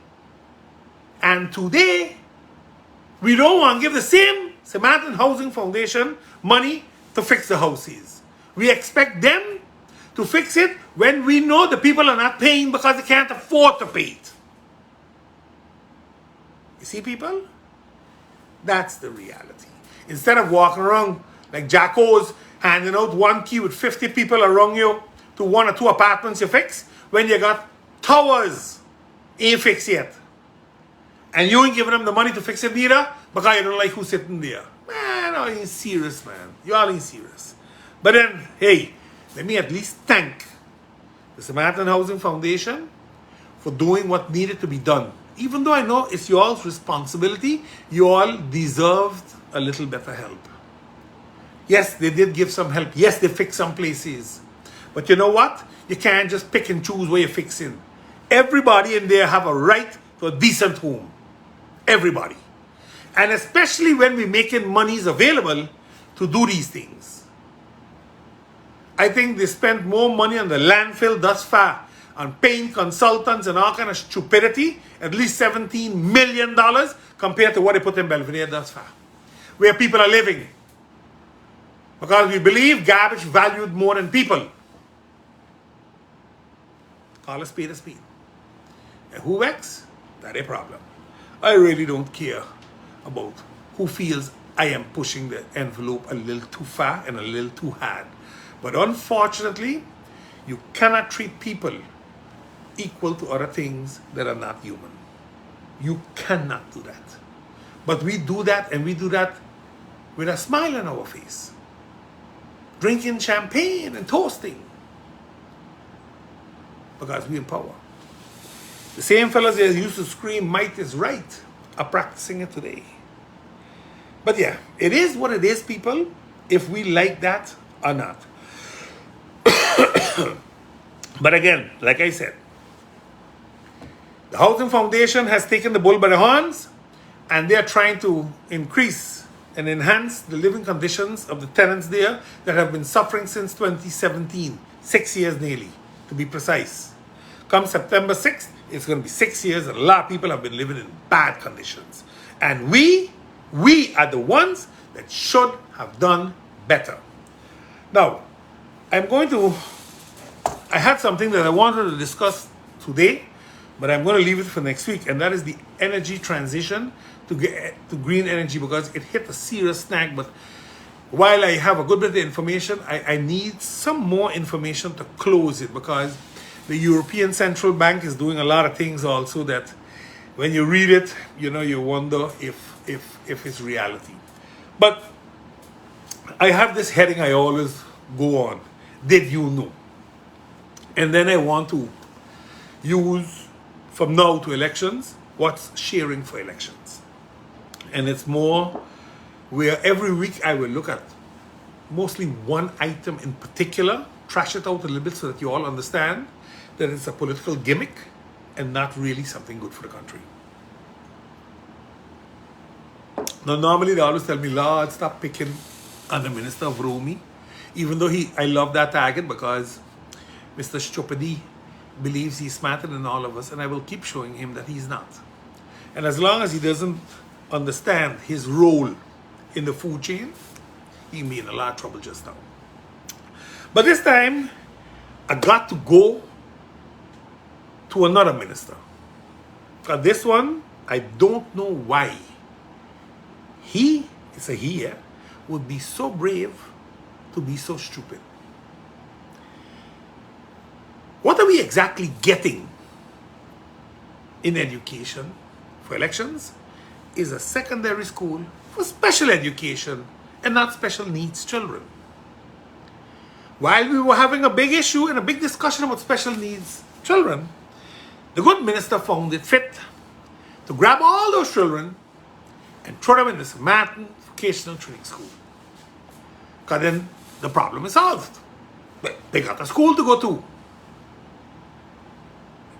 we don't want to give the same Maarten Housing Foundation money to fix the houses. We expect them to fix it when we know the people are not paying because they can't afford to pay it. You see, people? That's the reality. Instead of walking around like jackos, handing out one key with 50 people around you to 1 or 2 apartments you fix, when you got towers ain't fixed yet. And you ain't giving them the money to fix it neither because you don't like who's sitting there. Man, y'all ain't serious, man. Y'all ain't serious. But then, hey, let me at least thank the Maarten Housing Foundation for doing what needed to be done. Even though I know it's y'all's responsibility, you all deserved a little better help. Yes, they did give some help. Yes, they fixed some places. But you know what? You can't just pick and choose where you're fixing. Everybody in there have a right to a decent home. Everybody. And especially when we're making monies available to do these things. I think they spent more money on the landfill thus far, on paying consultants and all kind of stupidity, at least $17 million compared to what they put in Belvedere thus far, where people are living. Because we believe garbage valued more than people. Call a spade a spade. And who vexed? That's a problem. I really don't care about who feels I am pushing the envelope a little too far and a little too hard. But unfortunately, you cannot treat people equal to other things that are not human. You cannot do that. But we do that, and we do that with a smile on our face. Drinking champagne and toasting. Because we in power. The same fellas that used to scream might is right are practicing it today. But yeah, it is what it is, people, if we like that or not. But again, like I said, the Housing Foundation has taken the bull by the horns, and they're trying to increase and enhance the living conditions of the tenants there that have been suffering since 2017, 6 years nearly, to be precise. Come September 6th, it's going to be 6 years, and a lot of people have been living in bad conditions. And we are the ones that should have done better. Now, I had something that I wanted to discuss today, but I'm going to leave it for next week, and that is the energy transition to green energy, because it hit a serious snag. But while I have a good bit of information, I need some more information to close it, because the European Central Bank is doing a lot of things also that when you read it, you wonder if it's reality. But I have this heading I always go on. Did you know? And then I want to use, from now to elections, what's sharing for elections. And it's more where every week I will look at mostly one item in particular, trash it out a little bit so that you all understand that it's a political gimmick and not really something good for the country. Now, normally they always tell me, Lord, stop picking on the Minister of Romy, even though I love that target, because Mr. Stupidi believes he's smarter than all of us, and I will keep showing him that he's not. And as long as he doesn't understand his role in the food chain, he may be in a lot of trouble just now. But this time, I got to go to another minister. Because this one, I don't know why it's a he, would be so brave to be so stupid. What are we exactly getting in education for elections is a secondary school for special education and not special needs children. While we were having a big issue and a big discussion about special needs children, the good minister found it fit to grab all those children and throw them in this Maarten vocational training school. Because then the problem is solved. But they got a school to go to.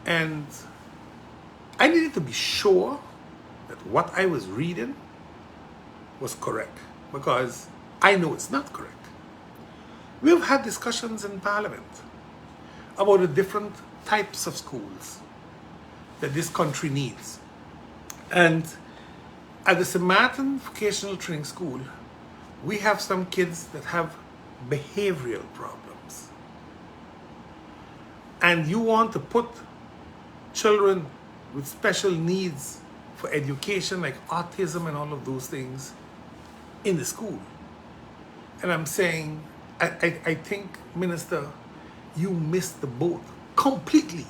And I needed to be sure that what I was reading was correct. Because I know it's not correct. We've had discussions in Parliament about the different types of schools that this country needs. And at the St. Maarten Vocational Training School, we have some kids that have behavioral problems. And you want to put children with special needs for education, like autism and all of those things, in the school. And I'm saying, I think, Minister, you missed the boat completely.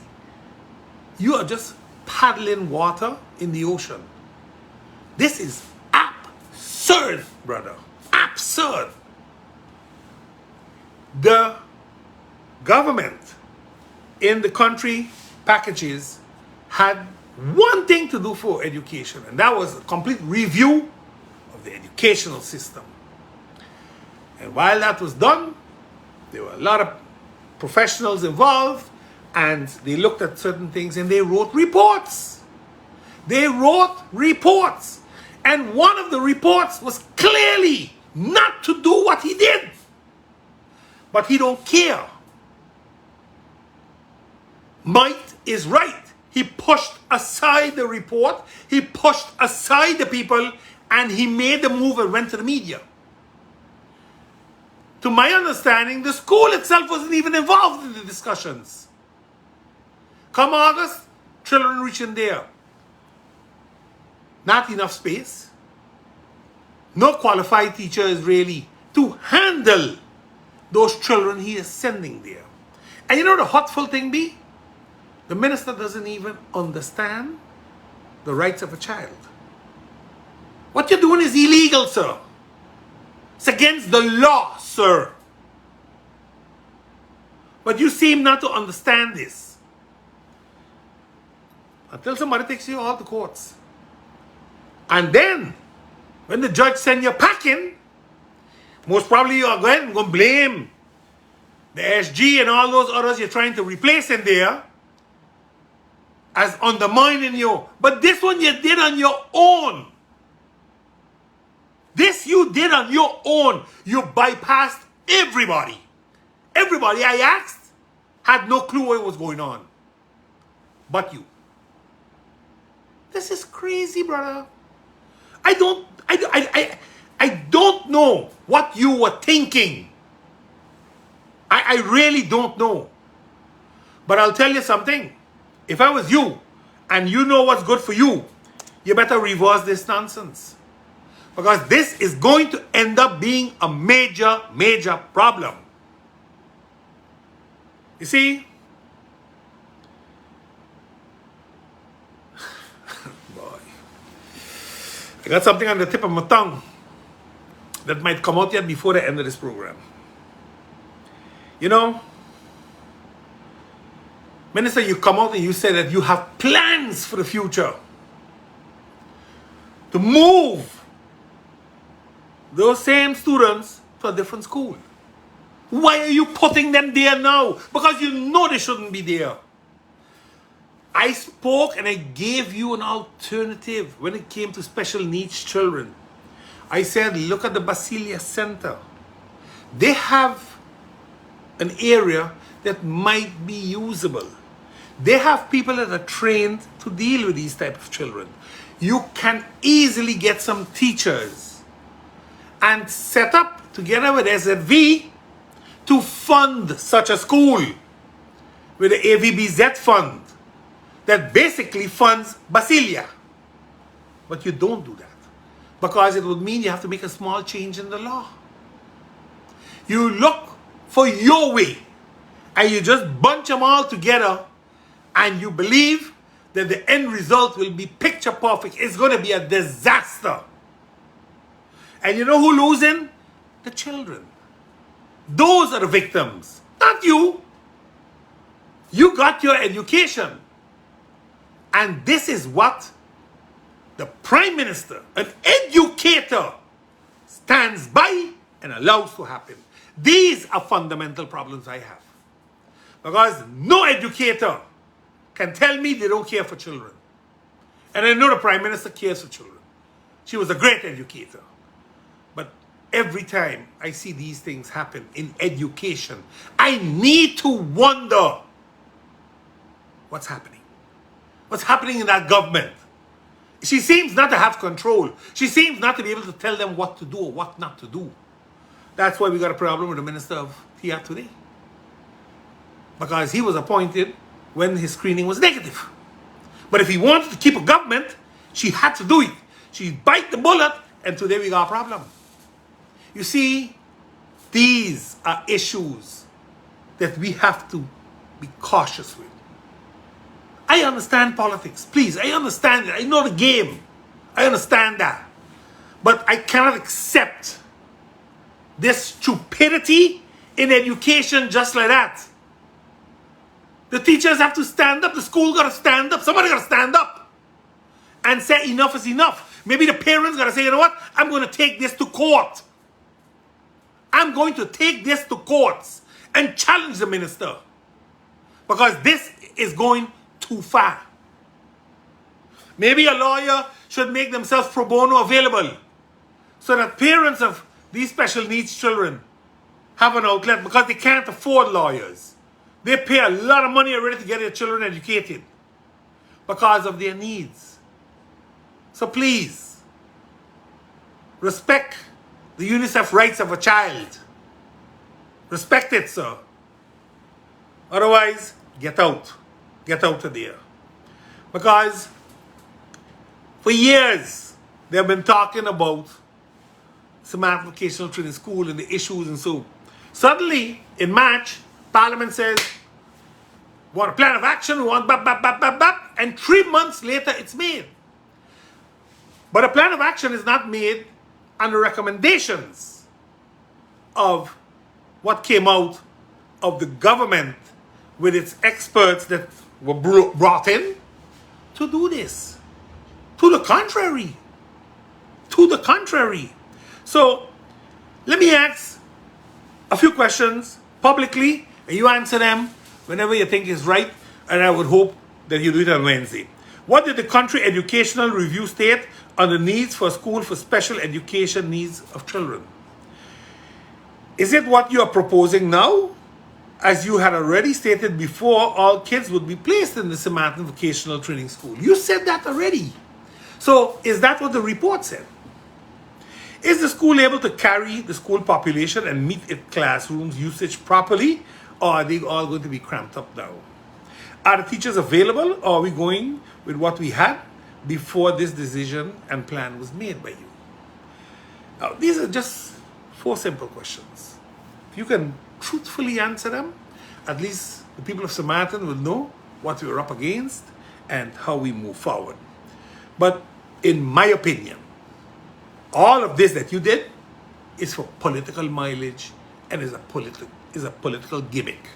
You are just paddling water in the ocean. This is absurd, brother. Absurd. The government in the country packages had one thing to do for education, and that was a complete review of the educational system. And while that was done, there were a lot of professionals involved, and they looked at certain things and they wrote reports. They wrote reports. And one of the reports was clearly not to do what he did. But he don't care. Might is right. He pushed aside the report. He pushed aside the people, and he made the move and went to the media. To my understanding, the school itself wasn't even involved in the discussions. Come August, children reaching there. Not enough space. No qualified teacher is really to handle those children he is sending there. And you know the hurtful thing be? The minister doesn't even understand the rights of a child. What you're doing is illegal, sir. It's against the law, sir. But you seem not to understand this. Until somebody takes you all to courts. And then, when the judge sends you packing, most probably you are going to blame the SG and all those others you're trying to replace in there as undermining you. But this one you did on your own. This you did on your own. You bypassed everybody. Everybody I asked had no clue what was going on. But you. This is crazy, brother. I don't know what you were thinking. I really don't know. But I'll tell you something. If I was you, and you know what's good for you, you better reverse this nonsense. Because this is going to end up being a major, major problem. You see? Boy. I got something on the tip of my tongue that might come out yet before the end of this program. You know, Minister, you come out and you say that you have plans for the future to move those same students to a different school. Why are you putting them there now? Because you know they shouldn't be there. I spoke and I gave you an alternative when it came to special needs children. I said, look at the Basilia Center. They have an area that might be usable. They have people that are trained to deal with these type of children. You can easily get some teachers and set up together with SFV to fund such a school with the AVBZ fund that basically funds Basilia. But you don't do that because it would mean you have to make a small change in the law. You look for your way and you just bunch them all together and you believe that the end result will be picture perfect. It's going to be a disaster. And you know who losing? The children. Those are the victims, not you. You got your education. And this is what the Prime Minister, an educator, stands by and allows to happen. These are fundamental problems I have. Because no educator can tell me they don't care for children. And I know the Prime Minister cares for children. She was a great educator. But every time I see these things happen in education, I need to wonder what's happening. What's happening in that government? She seems not to have control. She seems not to be able to tell them what to do or what not to do. That's why we got a problem with the Minister of PJIA today. Because he was appointed when his screening was negative. But if he wanted to keep a government, she had to do it. She bite the bullet, and today we got a problem. You see, these are issues that we have to be cautious with. I understand politics. Please, I understand it. I know the game. I understand that. But I cannot accept this stupidity in education just like that. The teachers have to stand up. The school got to stand up. Somebody got to stand up and say enough is enough. Maybe the parents got to say, you know what? I'm going to take this to court. I'm going to take this to courts and challenge the minister. Because this is going too far. Maybe a lawyer should make themselves pro bono available so that parents of these special needs children have an outlet because they can't afford lawyers. They pay a lot of money already to get their children educated because of their needs. So please, respect the UNICEF rights of a child. Respect it, sir. Otherwise, get out. Get out of there. Because for years, they have been talking about Sint Vocational Training School and the issues and so. Suddenly, in March, Parliament says, we want a plan of action, we want and 3 months later, it's made. But a plan of action is not made on the recommendations of what came out of the government with its experts that were brought in to do this. To the contrary. To the contrary. So, let me ask a few questions publicly, and you answer them whenever you think is right, and I would hope that you do it on Wednesday. What did the country educational review state on the needs for a school for special education needs of children? Is it what you are proposing now? As you had already stated before, all kids would be placed in the Sint Vocational Training School. You said that already. So, is that what the report said? Is the school able to carry the school population and meet its classrooms usage properly, or are they all going to be cramped up now? Are the teachers available, or are we going with what we had before this decision and plan was made by you? Now, these are just 4 simple questions. If you can truthfully answer them, at least the people of St. Maarten will know what we're up against and how we move forward. But in my opinion, all of this that you did is for political mileage and is a political gimmick.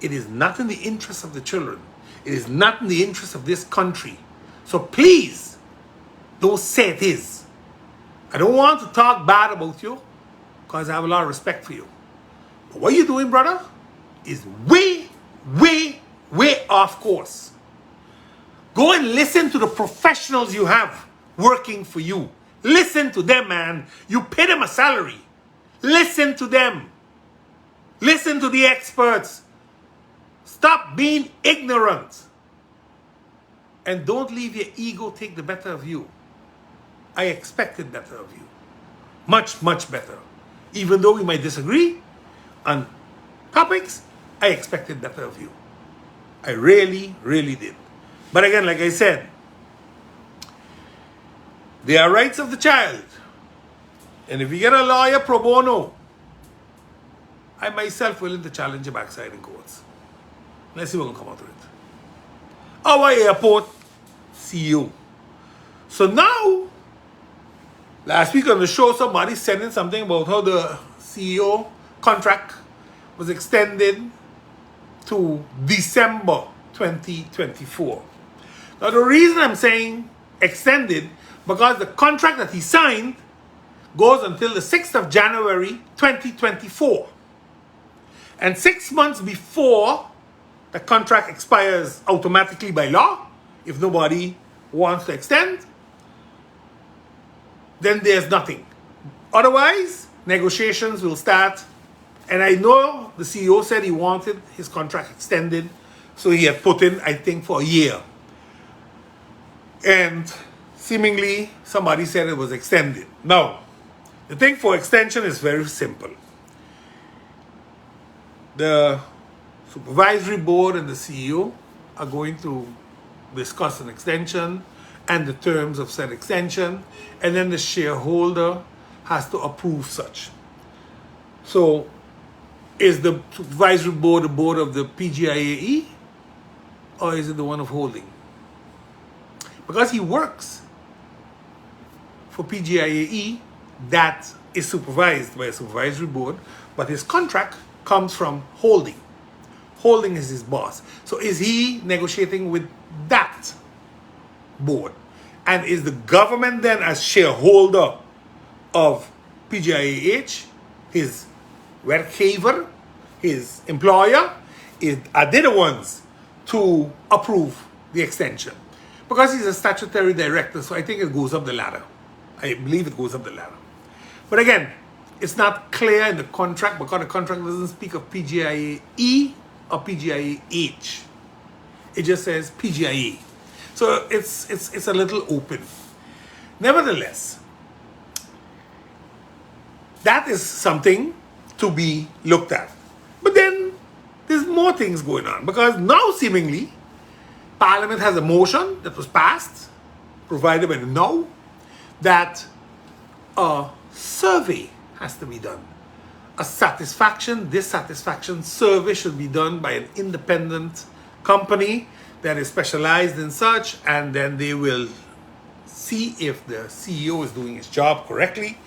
It is not in the interest of the children. It is not in the interest of this country. So please, don't say it is. I don't want to talk bad about you because I have a lot of respect for you. But what you're doing, brother, is way, way, way off course. Go and listen to the professionals you have working for you. Listen to them, man. You pay them a salary. Listen to them. Listen to the experts. Stop being ignorant. And don't leave your ego take the better of you. I expected better of you. Much, much better. Even though we might disagree on topics, I expected better of you. I really, really did. But again, like I said, they are rights of the child. And if you get a lawyer pro bono, I myself willing to challenge your backside in courts. Let's see what will come out of it. Our airport CEO. So now, last week on the show, somebody said in something about how the CEO contract was extended to December 2024. Now the reason I'm saying extended, because the contract that he signed goes until the 6th of January 2024. And 6 months before the contract expires automatically by law, if nobody wants to extend, then there's nothing. Otherwise, negotiations will start. And I know the CEO said he wanted his contract extended, so he had put in, I think, for a year. And seemingly, somebody said it was extended. Now, the thing for extension is very simple. The supervisory board and the CEO are going to discuss an extension and the terms of said extension, and then the shareholder has to approve such. So, is the supervisory board the board of the PJIA, or is it the one of holding? Because he works for PJIA, that is supervised by a supervisory board, but his contract comes from holding. Holding is his boss. So is he negotiating with that board? And is the government then, as shareholder of PJIA, his werkgever, his employer, are they the ones to approve the extension? Because he's a statutory director, so I think it goes up the ladder. I believe it goes up the ladder. But again, it's not clear in the contract because the contract doesn't speak of PJIA or PJIA. It just says PJIA. So it's a little open. Nevertheless, that is something to be looked at. But then there's more things going on, because now seemingly Parliament has a motion that was passed, provided by the now, that a survey has to be done. A dissatisfaction survey should be done by an independent company that is specialized in such, and then they will see if the CEO is doing his job correctly,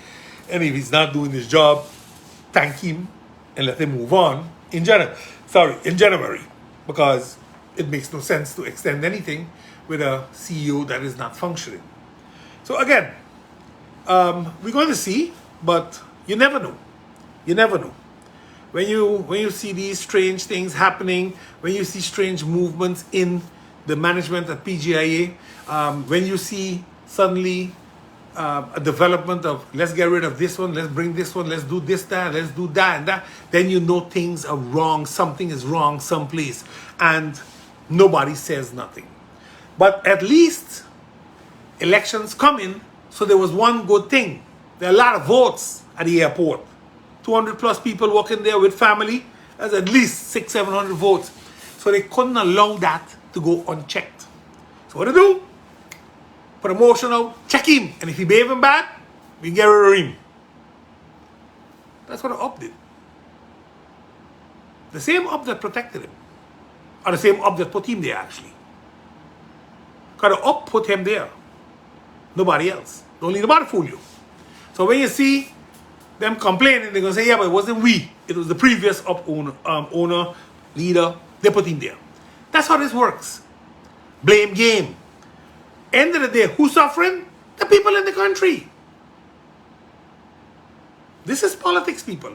and if he's not doing his job, thank him and let him move on in January, because it makes no sense to extend anything with a CEO that is not functioning. So again, we're going to see, but you never know. You never know. When you see these strange things happening, when you see strange movements in the management at PJIA, when you see suddenly a development of let's get rid of this one, let's bring this one, let's do this, that, let's do that and that, then you know things are wrong, something is wrong someplace, and nobody says nothing. But at least elections come in, so there was one good thing. There are a lot of votes at the airport. 200 plus people walking there with family. That's at least 600-700 votes. So they couldn't allow that to go unchecked. So what to do? Put a motion out, check him. And if he behaving bad, we get rid of him. That's what the up did. The same up that protected him. Or the same up that put him there, actually. Because the up put him there. Nobody else. Don't let nobody fool you. So when you see them complaining, they're going to say, yeah, but it wasn't we. It was the previous up owner, leader. They put him there. That's how this works. Blame game. End of the day, who's suffering? The people in the country. This is politics, people.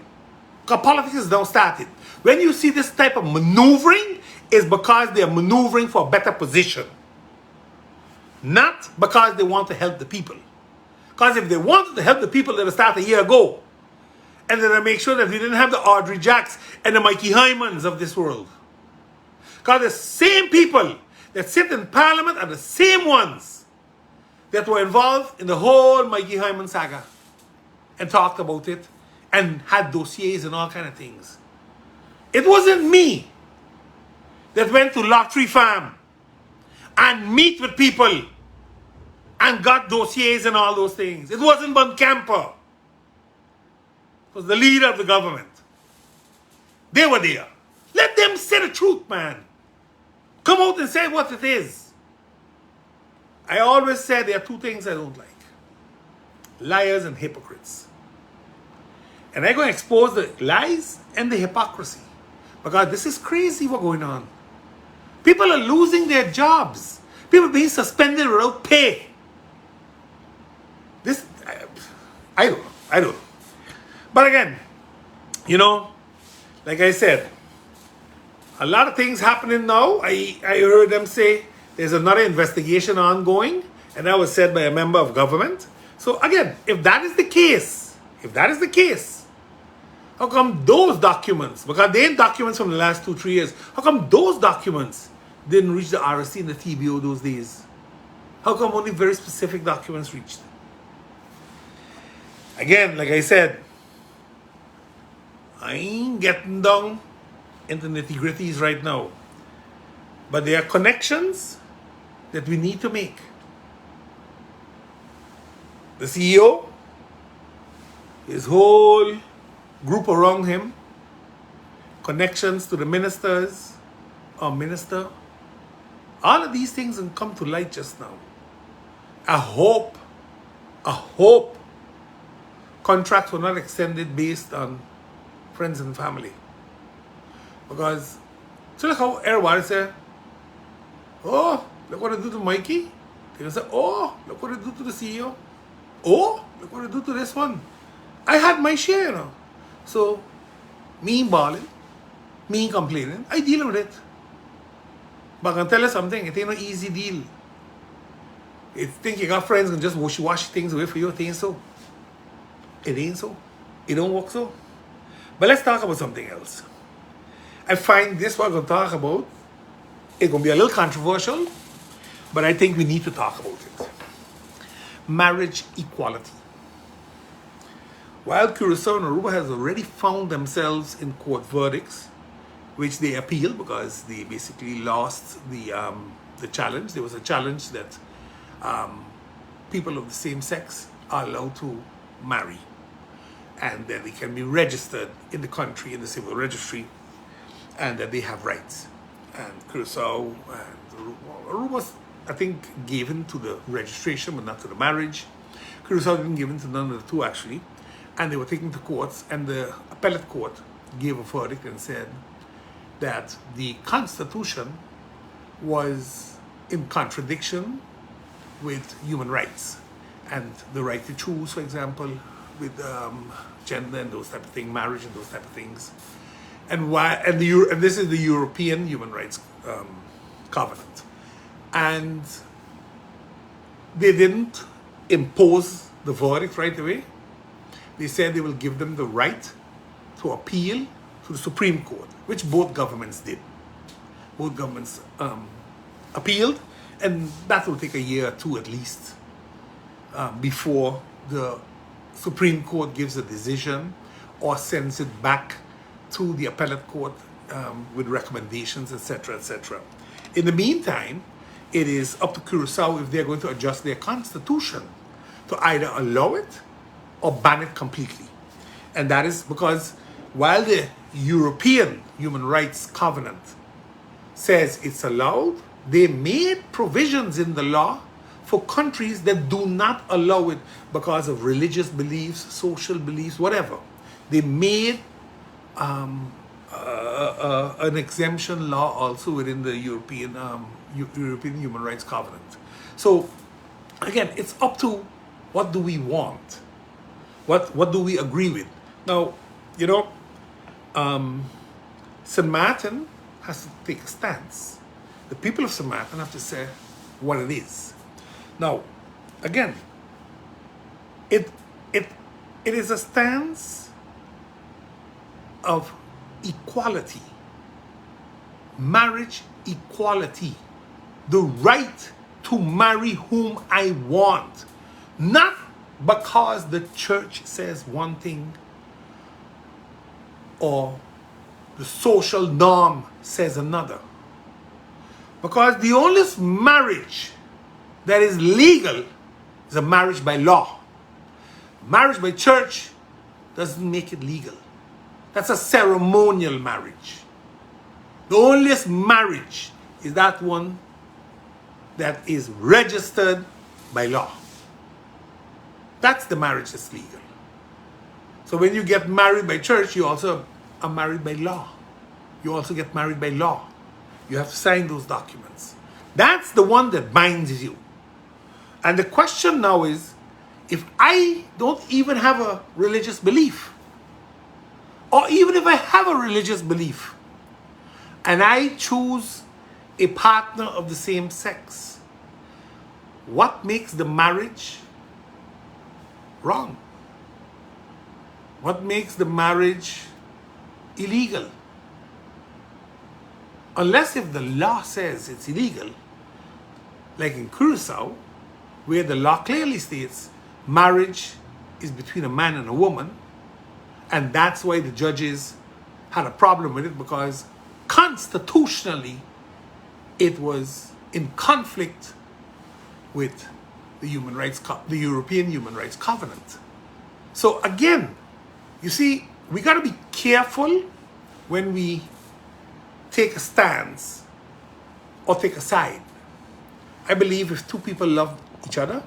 Because politics is now started. When you see this type of maneuvering, it's because they are maneuvering for a better position. Not because they want to help the people. Because if they wanted to help the people, they would start a year ago. And then make sure that we didn't have the Audrey Jacks and the Mikey Hymans of this world. Because the same people that sit in Parliament are the same ones that were involved in the whole Mikey Hyman saga and talked about it and had dossiers and all kind of things. It wasn't me that went to Lottery Farm and meet with people and got dossiers and all those things. It wasn't Van Camper. It was the leader of the government. They were there. Let them say the truth, man. Come out and say what it is. I always say there are two things I don't like. Liars and hypocrites. And I'm going to expose the lies and the hypocrisy. Because this is crazy what's going on. People are losing their jobs. People are being suspended without pay. This, I don't know. But again, you know, like I said, a lot of things happening now. I heard them say there's another investigation ongoing, and that was said by a member of government. So again, if that is the case, If that is the case, how come those documents, because they ain't documents from the last 2-3 years, how come those documents didn't reach the RSC and the TBO those days? How come only very specific documents reached? Again, like I said, I ain't getting down into nitty-gritties right now. But there are connections that we need to make. The CEO, his whole group around him, connections to the ministers or minister, all of these things have come to light just now. I hope contracts were not extended based on friends and family. Because, so like how everybody say, oh, look what I do to Mikey. They say, oh, look what I do to the CEO. Oh, look what I do to this one. I had my share, you know. So, me balling, me complaining, I deal with it. But I can tell you something, it ain't no easy deal. You think you got friends and just wash things away for you, it ain't so. It ain't so. It don't work so. But let's talk about something else. I find this what I'm going to talk about, it's going to be a little controversial, but I think we need to talk about it. Marriage equality. While Curacao and Aruba has already found themselves in court verdicts, which they appealed because they basically lost the challenge. There was a challenge that people of the same sex are allowed to marry, and that they can be registered in the country in the civil registry, and that they have rights. And Curacao and Aruba, I think, given to the registration but not to the marriage. Curacao didn't give in to none of the two actually, and they were taken to courts, and the appellate court gave a verdict and said that the Constitution was in contradiction with human rights and the right to choose, for example, with gender and those type of things, marriage and those type of things, and why? And this is the European Human Rights Covenant, and they didn't impose the verdict right away. They said they will give them the right to appeal to the Supreme Court, which both governments did. Both governments appealed, and that will take a year or two at least before the Supreme Court gives a decision or sends it back to the appellate court with recommendations, etc., etc. In the meantime, it is up to Curacao if they're going to adjust their constitution to either allow it or ban it completely. And that is because while the European Human Rights Covenant says it's allowed, they made provisions in the law for countries that do not allow it because of religious beliefs, social beliefs, whatever. They made an exemption law also within the European Human Rights Covenant. So again, it's up to what do we want? What do we agree with? Now, you know, St. Maarten has to take a stance. The people of St. Maarten have to say what it is. Now, again, it is a stance of equality, marriage equality, the right to marry whom I want, not because the church says one thing or the social norm says another. Because the only marriage that is legal is a marriage by law. Marriage by church doesn't make it legal. That's a ceremonial marriage. The only marriage is that one that is registered by law. That's the marriage that's legal. So when you get married by church, you also are married by law. You also get married by law. You have to sign those documents. That's the one that binds you. And the question now is, if I don't even have a religious belief, or even if I have a religious belief, and I choose a partner of the same sex, what makes the marriage wrong? What makes the marriage illegal? Unless if the law says it's illegal, like in Curacao, where the law clearly states marriage is between a man and a woman, and that's why the judges had a problem with it, because constitutionally it was in conflict with the European Human Rights Covenant. So again, you see, we got to be careful when we take a stance or take a side. I believe if two people love each other,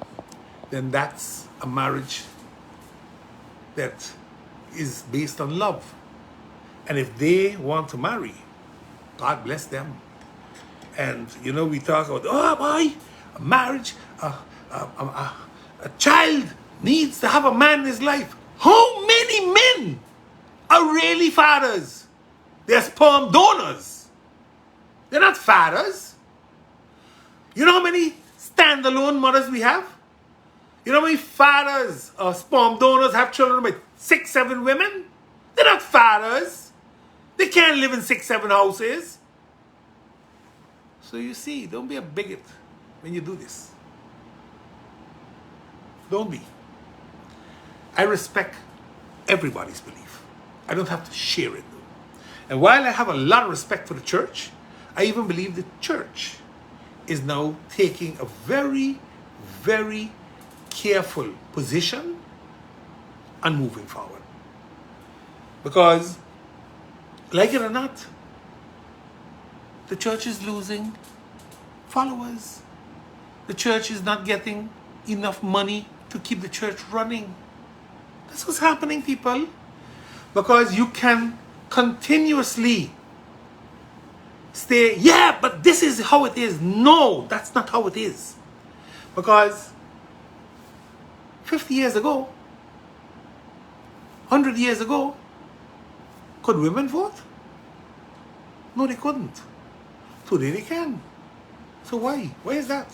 then that's a marriage that is based on love. And if they want to marry, God bless them. And you know, we talk about, oh boy, a marriage, a child needs to have a man in his life. How many men are really fathers? They're sperm donors. They're not fathers. You know how many standalone mothers we have? You know how many fathers or sperm donors have children with 6, 7 women? They're not fathers. They can't live in 6, 7 houses. So you see, don't be a bigot when you do this. Don't be. I respect everybody's belief. I don't have to share it. And while I have a lot of respect for the church, I even believe the church is now taking a very, very careful position and moving forward. Because, like it or not, the church is losing followers. The church is not getting enough money to keep the church running. That's what's happening, people. Because you can continuously stay, yeah, but this is how it is. No, that's not how it is. Because 50 years ago, 100 years ago, could women vote? No, they couldn't. Today they can. So why? Why is that?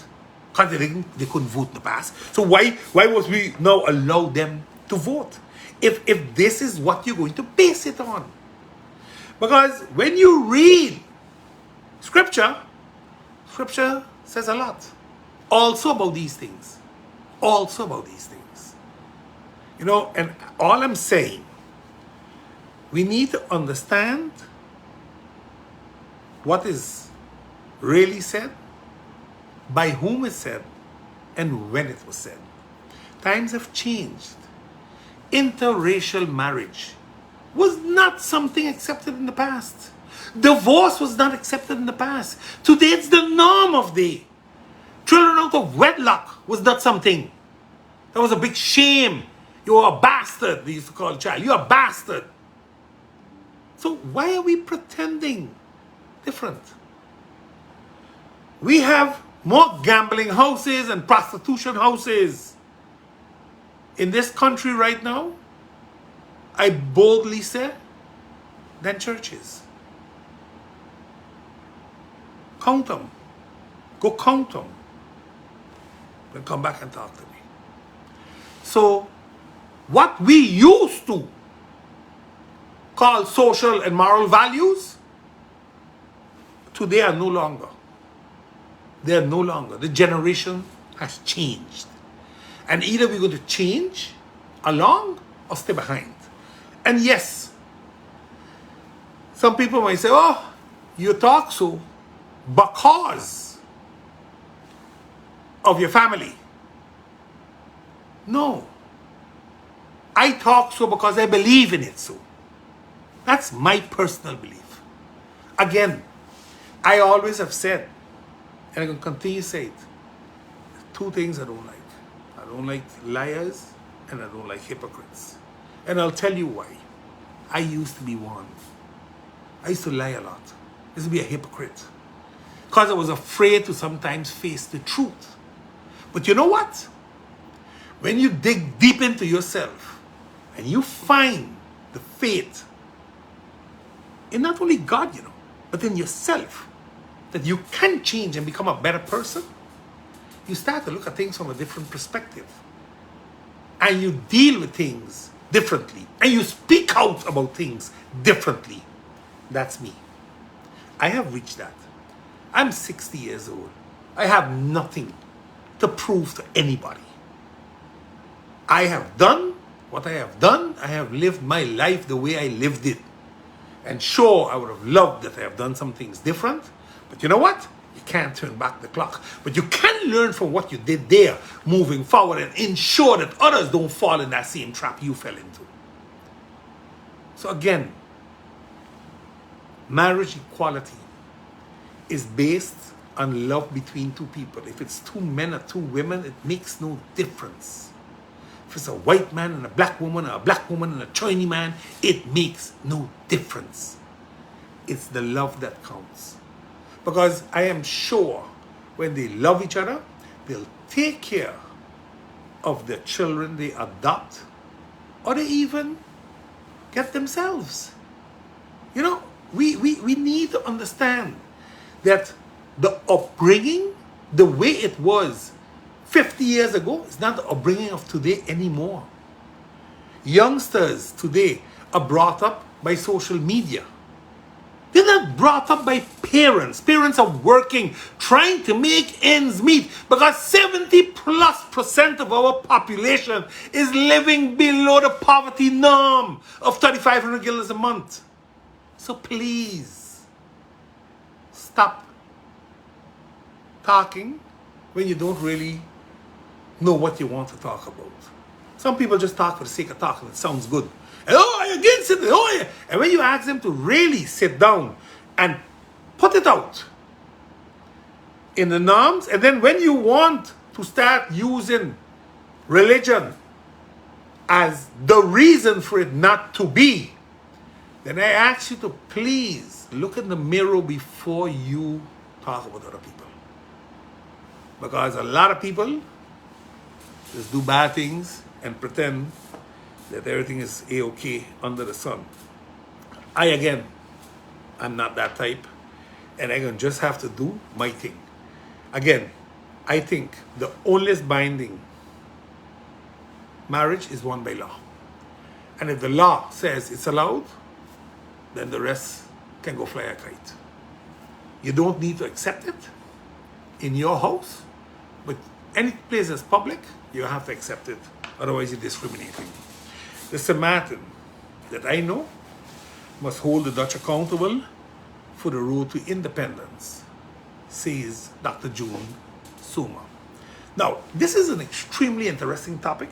Because they couldn't vote in the past. So why was we now allow them to vote? If this is what you're going to base it on. Because when you read Scripture says a lot. Also about these things. Also about these things. You know, and all I'm saying, we need to understand what is really said, by whom it's said, and when it was said. Times have changed. Interracial marriage was not something accepted in the past. Divorce was not accepted in the past. Today it's the norm of day. Children out of wedlock was not something. That was a big shame. You're a bastard, they used to call a child. You're a bastard. So why are we pretending different? We have more gambling houses and prostitution houses in this country right now, I boldly say, than churches. Count them. Go count them. Then come back and talk to me. So, what we used to call social and moral values, today are no longer. They are no longer. The generation has changed. And either we're going to change along or stay behind. And yes, some people might say, oh, you talk so because of your family. No. I talk so because I believe in it so. That's my personal belief. Again, I always have said, and I'm going to continue to say it, two things I don't like. I don't like liars and I don't like hypocrites. And I'll tell you why. I used to be one. I used to lie a lot. I used to be a hypocrite. Because I was afraid to sometimes face the truth. But you know what? When you dig deep into yourself and you find the faith in not only God, you know, but in yourself, that you can change and become a better person, you start to look at things from a different perspective. And you deal with things differently. And you speak out about things differently. That's me. I have reached that. I'm 60 years old. I have nothing to prove to anybody. I have done what I have done. I have lived my life the way I lived it. And sure, I would have loved that I have done some things different. But you know what? You can't turn back the clock. But you can learn from what you did there, moving forward, and ensure that others don't fall in that same trap you fell into. So again, marriage equality is based on love between two people. If it's two men or two women, it makes no difference. If it's a white man and a black woman, or a black woman and a Chinese man, it makes no difference. It's the love that counts. Because I am sure when they love each other, they'll take care of the children they adopt, or they even get themselves. You know, we need to understand that the upbringing, the way it was 50 years ago, is not the upbringing of today anymore. Youngsters today are brought up by social media. They're not brought up by parents. Parents are working, trying to make ends meet, because 70+% of our population is living below the poverty norm of $3,500 a month. So please, stop talking when you don't really know what you want to talk about. Some people just talk for the sake of talking. It sounds good. And, oh, you're against it. Oh, yeah. And when you ask them to really sit down and put it out in the norms, and then when you want to start using religion as the reason for it not to be, then I ask you to please look in the mirror before you talk about other people. Because a lot of people just do bad things and pretend that everything is A-okay under the sun. I'm not that type, and I'm going to just have to do my thing. Again, I think the oldest binding marriage is one by law. And if the law says it's allowed, then the rest can go fly a kite. You don't need to accept it in your house, but any place that's public, you have to accept it. Otherwise, you're discriminating. The Sint Maarten that I know must hold the Dutch accountable for the road to independence, says Dr. June Suma. Now, this is an extremely interesting topic,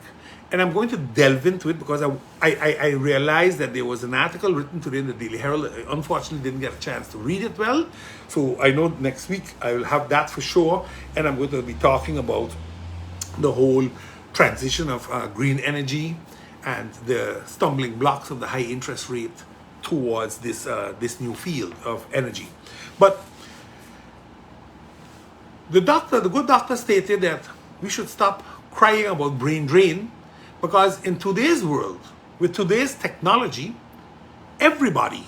and I'm going to delve into it because I realized that there was an article written today in the Daily Herald. I unfortunately didn't get a chance to read it well, so I know next week I will have that for sure, and I'm going to be talking about the whole transition of green energy and the stumbling blocks of the high interest rate towards this new field of energy. But the good doctor stated that we should stop crying about brain drain, because in today's world, with today's technology, everybody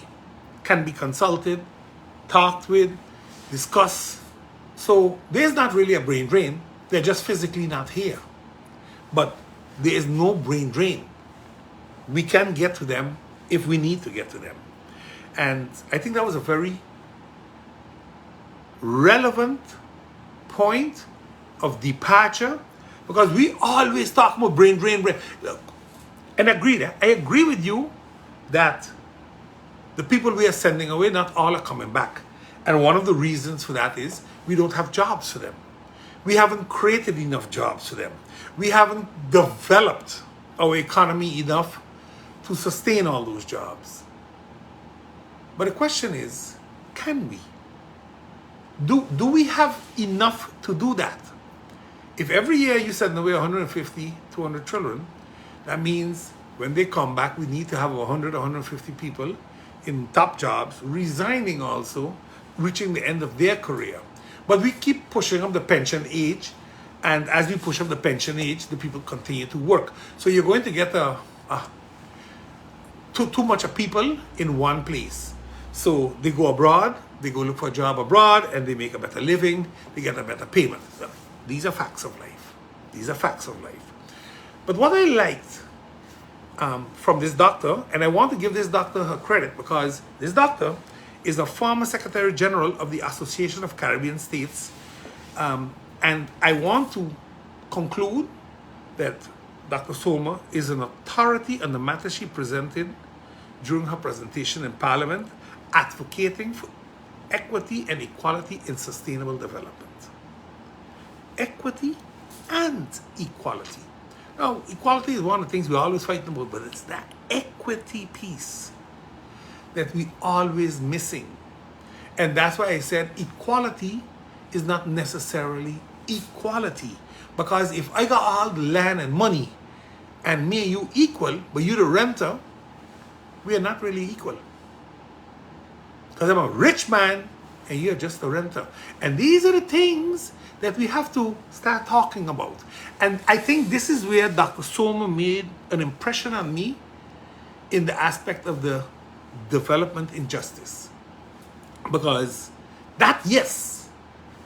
can be consulted, talked with, discussed. So there's not really a brain drain. They're just physically not here. But there is no brain drain. We can get to them if we need to get to them. And I think that was a very relevant point of departure, because we always talk about brain drain. And I agree with you that the people we are sending away, not all are coming back. And one of the reasons for that is we don't have jobs for them. We haven't created enough jobs for them. We haven't developed our economy enough to sustain all those jobs. But the question is, can we? Do we have enough to do that? If every year you send away 150, 200 children, that means when they come back, we need to have 100, 150 people in top jobs, resigning also, reaching the end of their career. But we keep pushing up the pension age, and as we push up the pension age, the people continue to work. So you're going to get too much of people in one place. So they go abroad, they go look for a job abroad, and they make a better living, they get a better payment. So these are facts of life. These are facts of life. But what I liked from this doctor, and I want to give this doctor her credit because this doctor is a former Secretary General of the Association of Caribbean States, and I want to conclude that Dr. Soma is an authority on the matter she presented during her presentation in Parliament, advocating for equity and equality in sustainable development. Equity and equality. Now, equality is one of the things we always fight about, but it's that equity piece that we always missing. And that's why I said equality is not necessarily equality. Because if I got all the land and money and me and you equal, but you the renter, we are not really equal. Because I'm a rich man and you're just a renter. And these are the things that we have to start talking about. And I think this is where Dr. Soma made an impression on me in the aspect of the development injustice. Because that, yes,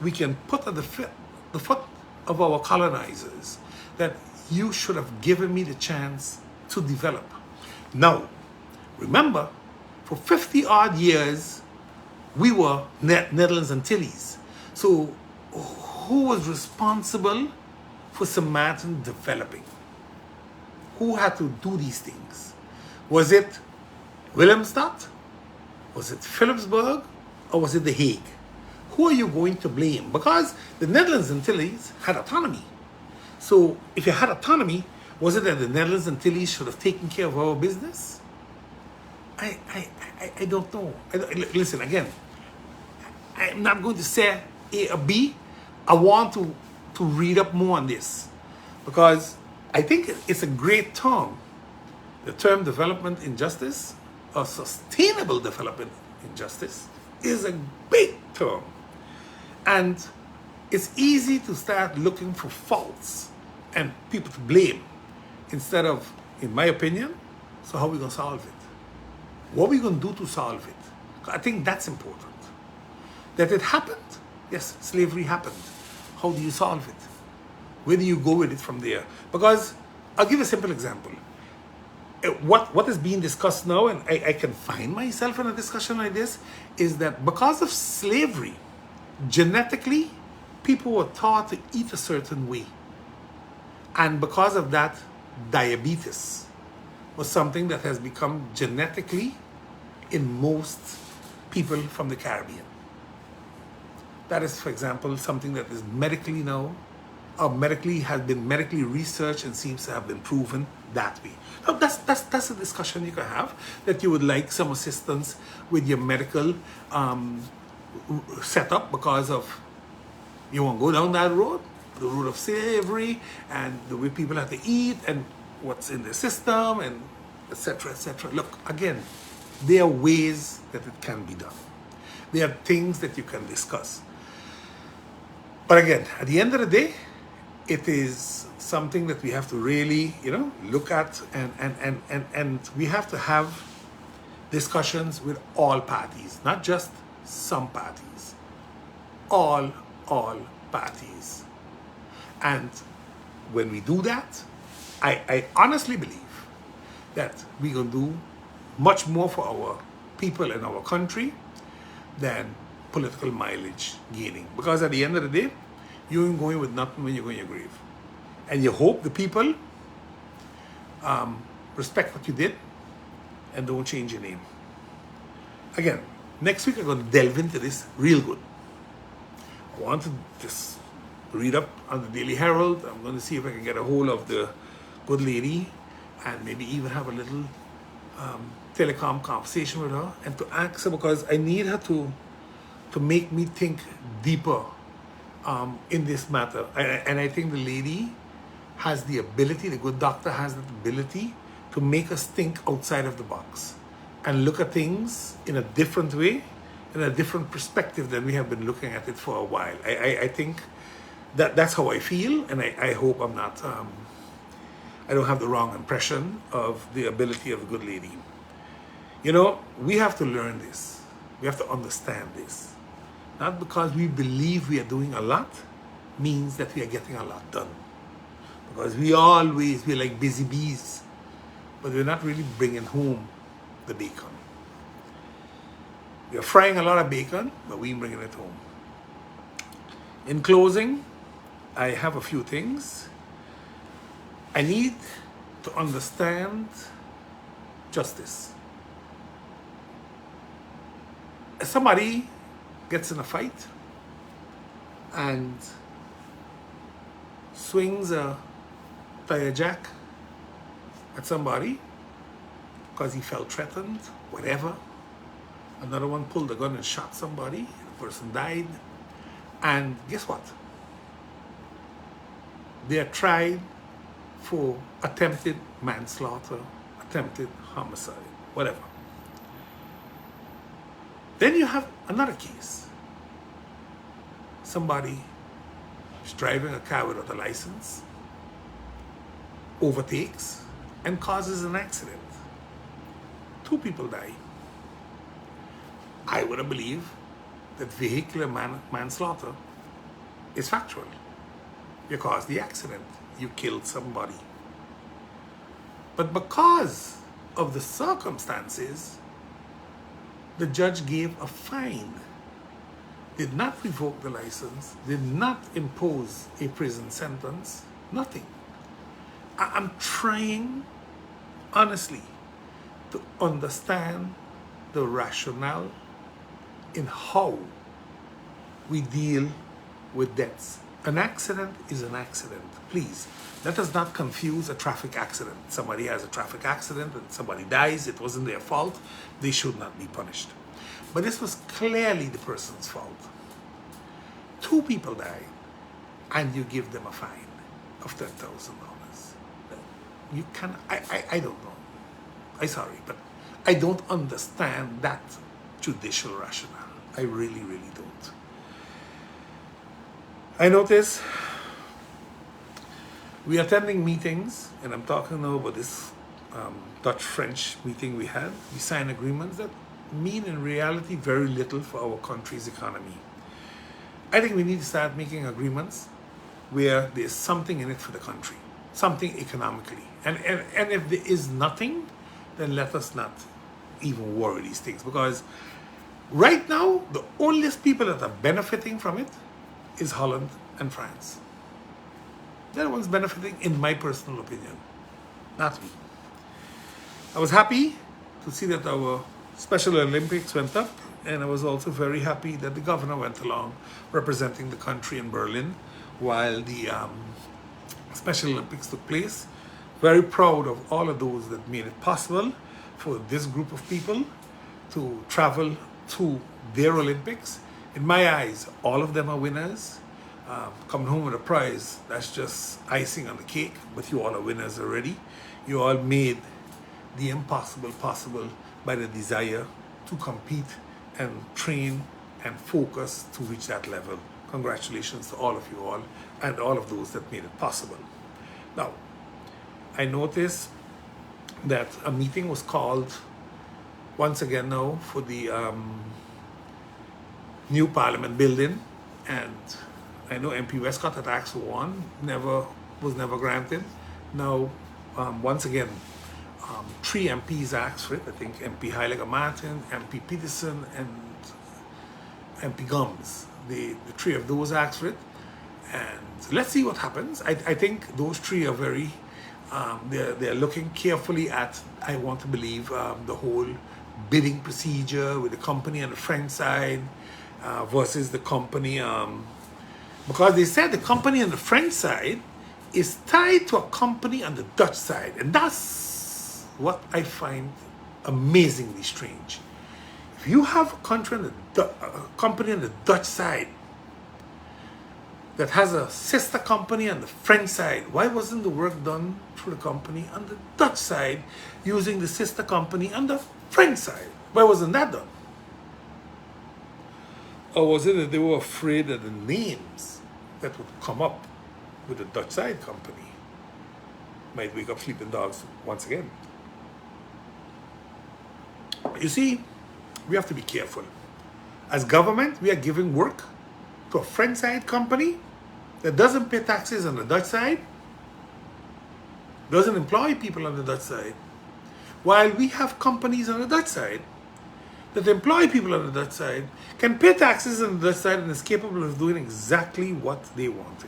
we can put at the foot of our colonizers that you should have given me the chance to develop. Now, remember, for 50 odd years, we were Netherlands Antilles. So who was responsible for St. Maarten developing? Who had to do these things? Was it Willemstad? Was it Philipsburg? Or was it The Hague? Who are you going to blame? Because the Netherlands Antilles had autonomy. So if you had autonomy, was it that the Netherlands Antilles should have taken care of our business? I don't know. Listen, again, I'm not going to say A or B. I want to read up more on this because I think it's a great term. The term development injustice or sustainable development injustice is a big term. And it's easy to start looking for faults and people to blame instead of, in my opinion, so how are we going to solve it? What are we going to do to solve it? I think that's important. That it happened. Yes, slavery happened. How do you solve it? Where do you go with it from there? Because I'll give a simple example. What is being discussed now, and I can find myself in a discussion like this, is that because of slavery, genetically, people were taught to eat a certain way. And because of that, diabetes was something that has become genetically in most people from the Caribbean. That is, for example, something that is medically now, or has been medically researched and seems to have been proven that way. Now, that's a discussion you can have, that you would like some assistance with your medical setup because of you want to go down that road, the road of slavery and the way people have to eat and what's in the system and etc., etc. Look, again, there are ways that it can be done. There are things that you can discuss. But again, at the end of the day, it is something that we have to really, look at and we have to have discussions with all parties, not just some parties. All parties. And when we do that, I honestly believe that we're going to do much more for our people and our country than political mileage gaining. Because at the end of the day, you ain't going with nothing when you go in your grave. And you hope the people respect what you did and don't change your name. Again, next week I'm going to delve into this real good. I want to just read up on the Daily Herald. I'm going to see if I can get a hold of the good lady and maybe even have a little telecom conversation with her and to ask her, because I need her to make me think deeper in this matter. And I think the lady has the ability, the good doctor has the ability to make us think outside of the box and look at things in a different way, in a different perspective than we have been looking at it for a while. I think that's how I feel, and I hope I'm not, I don't have the wrong impression of the ability of a good lady. We have to learn this. We have to understand this. Not because we believe we are doing a lot means that we are getting a lot done. Because we're like busy bees. but we're not really bringing home the bacon. We are frying a lot of bacon, but we ain't bringing it home. In closing, I have a few things. I need to understand justice. If somebody gets in a fight and swings a tire jack at somebody because he felt threatened, whatever. Another one pulled a gun and shot somebody, the person died. And guess what? They are tried for attempted manslaughter, attempted homicide, whatever. Then you have another case. Somebody is driving a car without a license, overtakes, and causes an accident. 2 people die. I would believe that vehicular manslaughter is factual. You caused the accident. You killed somebody. But because of the circumstances, the judge gave a fine, did not revoke the license, did not impose a prison sentence, nothing. I'm trying, honestly, to understand the rationale in how we deal with deaths. An accident is an accident. Please, let us not confuse a traffic accident. Somebody has a traffic accident and somebody dies, it wasn't their fault, they should not be punished. But this was clearly the person's fault. 2 people died, and you give them a fine of $10,000. You can, I don't know. I'm sorry, but I don't understand that judicial rationale. I really, really don't. I notice we are attending meetings, and I'm talking now about this Dutch-French meeting we had. We signed agreements that mean in reality very little for our country's economy. I think we need to start making agreements where there's something in it for the country, something economically. And if there is nothing, then let us not even worry these things, because right now, the only people that are benefiting from it is Holland and France. They're the ones benefiting, in my personal opinion, not me. I was happy to see that our Special Olympics went up, and I was also very happy that the governor went along representing the country in Berlin while the Special Olympics took place. Very proud of all of those that made it possible for this group of people to travel to their Olympics. In my eyes, all of them are winners. Coming home with a prize, that's just icing on the cake, but you all are winners already. You all made the impossible possible by the desire to compete and train and focus to reach that level. Congratulations to all of you all and all of those that made it possible. Now, I noticed that a meeting was called once again now for the new Parliament building, and I know MP Westcott had asked for one, was never granted. Now, once again, 3 MPs asked for it. I think MP Maarten, MP Peterson, and MP Gums. The 3 of those asked for it, and let's see what happens. I think those 3 are very, they're looking carefully at, I want to believe, the whole bidding procedure with the company on the French side versus the company, because they said the company on the French side is tied to a company on the Dutch side, and that's what I find amazingly strange. If you have a company on the Dutch side that has a sister company on the French side, why wasn't the work done through the company on the Dutch side using the sister company on the French side? Why wasn't that done? Or was it that they were afraid that the names that would come up with the Dutch side company might wake up sleeping dogs once again? You see, we have to be careful. As government, we are giving work to a French side company that doesn't pay taxes on the Dutch side, doesn't employ people on the Dutch side, while we have companies on the Dutch side that employ people on the Dutch side, can pay taxes on the Dutch side and is capable of doing exactly what they want.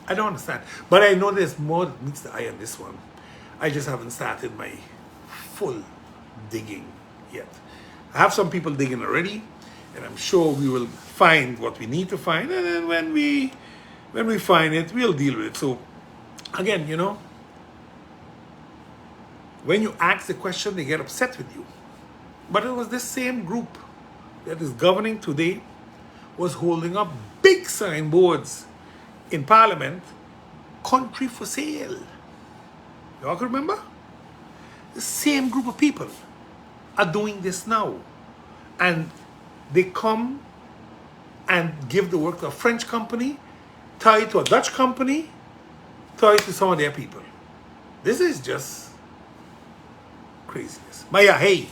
I don't understand. But I know there's more that meets the eye on this one. I just haven't started my full digging yet. I have some people digging already, and I'm sure we will find what we need to find, and then when we find it, we'll deal with it. So again, you know, when you ask the question, they get upset with you. But it was this same group that is governing today was holding up big signboards in Parliament, country for sale. Y'all can remember? The same group of people are doing this now. And they come and give the work to a French company, tie it to a Dutch company, tie it to some of their people. This is just craziness. But yeah, hey,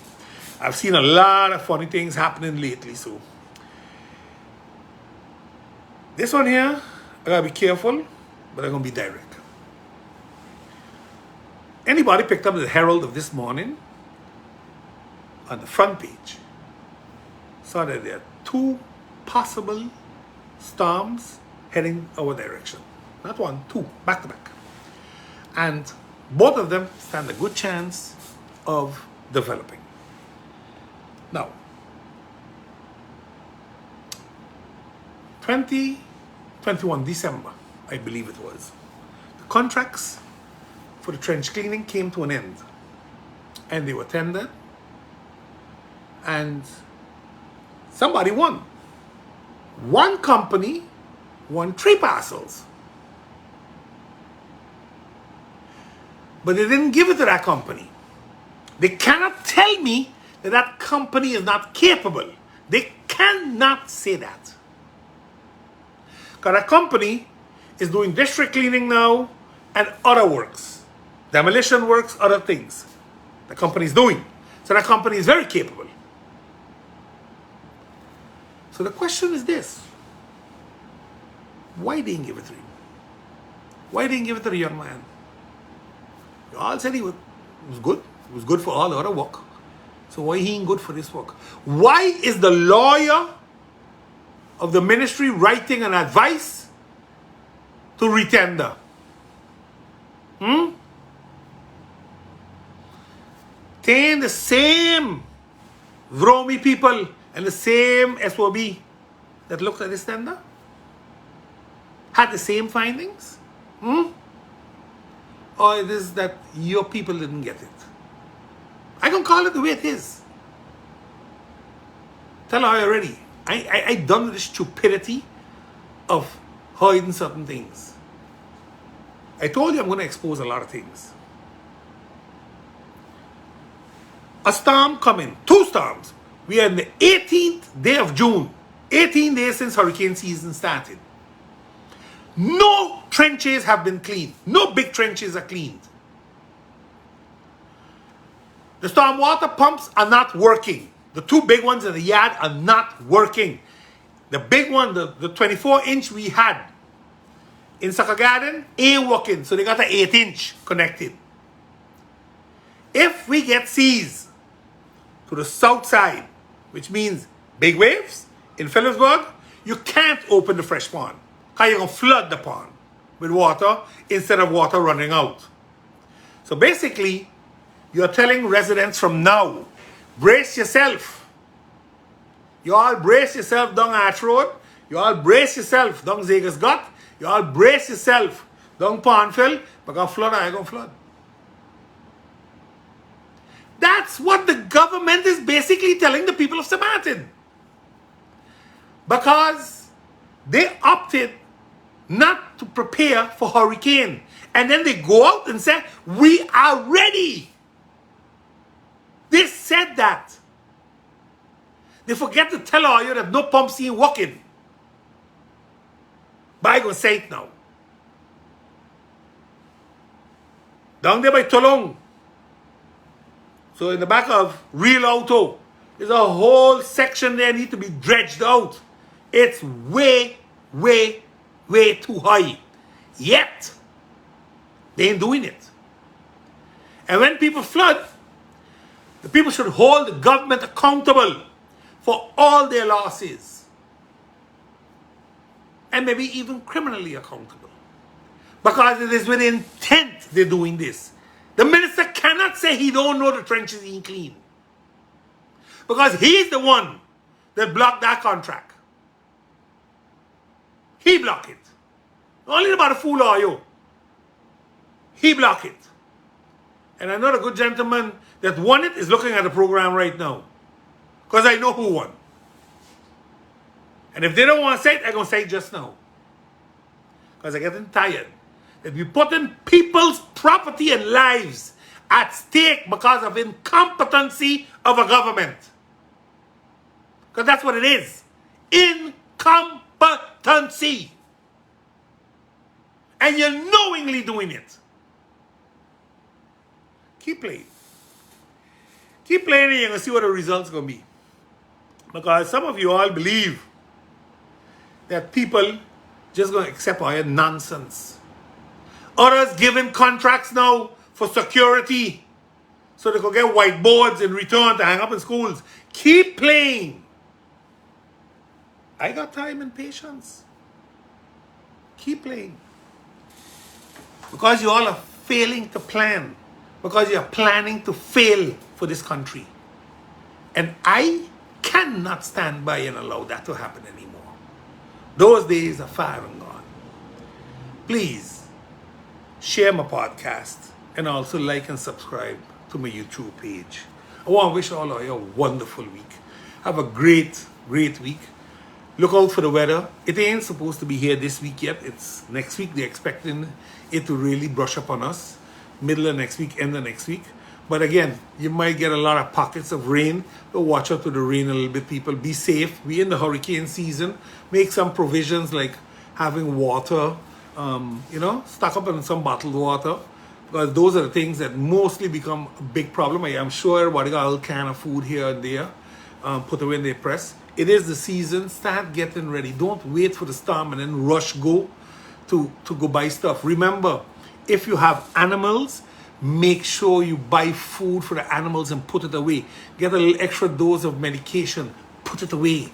I've seen a lot of funny things happening lately, so this one here, I gotta be careful, but I'm gonna be direct. Anybody picked up the Herald of this morning? On the front page, saw that there are 2 possible storms heading our direction. Not 1, 2, back to back. And both of them stand a good chance of developing. Now, 2021 December, I believe it was, the contracts for the trench cleaning came to an end, and they were tendered, and somebody won. One company won 3 parcels, but they didn't give it to that company. They cannot tell me that that company is not capable. They cannot say that. Because that company is doing district cleaning now and other works. Demolition works, other things. The company is doing. So that company is very capable. So the question is this. Why didn't give it to him? Why didn't give it to the young man? You all said it was good. It was good for all the other work. So why he ain't good for this work? Why is the lawyer of the ministry writing an advice to retender? Then the same Vromi people and the same SOB that looked at this tender had the same findings? Or it is that your people didn't get it? I can call it the way it is. Tell her already. I done with the stupidity of hiding certain things. I told you I'm going to expose a lot of things. A storm coming, 2 storms. We are in the 18th day of June. 18 days since hurricane season started. No trenches have been cleaned. No big trenches are cleaned. The stormwater pumps are not working. The 2 big ones in the yard are not working. The big one, the 24-inch we had in Sucker Garden, ain't working. So they got an 8-inch connected. If we get seas to the south side, which means big waves in Phillipsburg, you can't open the fresh pond. Because you're going to flood the pond with water instead of water running out. So basically, you're telling residents from now, brace yourself. You all brace yourself down Arch Road. You all brace yourself down Zegas Gut. You all brace yourself down Pondville. Because flood, I going to flood. That's what the government is basically telling the people of St. Maarten. Because they opted not to prepare for hurricane. And then they go out and say, we are ready. They said that. They forget to tell all you that no pumps ain't working. But I gonna say it now. Down there by Tolong. So in the back of Real Auto, there's a whole section there need to be dredged out. It's way, way, way too high. Yet, they ain't doing it. And when people flood, the people should hold the government accountable for all their losses. And maybe even criminally accountable. Because it is with intent they're doing this. The minister cannot say he don't know the trenches ain't clean. Because he's the one that blocked that contract. He blocked it. Only about a fool are you. He blocked it. And I know the good gentleman that won it is looking at the program right now. Because I know who won. And if they don't want to say it, I'm going to say it just now. Because I'm getting tired. That we putting people's property and lives at stake because of incompetency of a government. Because that's what it is. Incompetency. And you're knowingly doing it. Keep playing. Keep playing and you're going to see what the results are going to be. Because some of you all believe that people just going to accept all your nonsense. Others giving contracts now for security so they could get whiteboards in return to hang up in schools. Keep playing. I got time and patience. Keep playing. Because you all are failing to plan. Because you're planning to fail for this country. And I cannot stand by and allow that to happen anymore. Those days are far and gone. Please share my podcast and also like and subscribe to my YouTube page. I want to wish all of you a wonderful week. Have a great, great week. Look out for the weather. It ain't supposed to be here this week yet. It's next week. They're expecting it to really brush up on us. Middle of next week, end of next week. But again, you might get a lot of pockets of rain. So watch out to the rain a little bit, people. Be safe. We're in the hurricane season. Make some provisions like having water, stock up on some bottled water. Because those are the things that mostly become a big problem. I'm sure everybody got a little can of food here and there. Put away in their press. It is the season. Start getting ready. Don't wait for the storm and then rush go to go buy stuff. Remember, if you have animals, make sure you buy food for the animals and put it away. Get a little extra dose of medication. Put it away.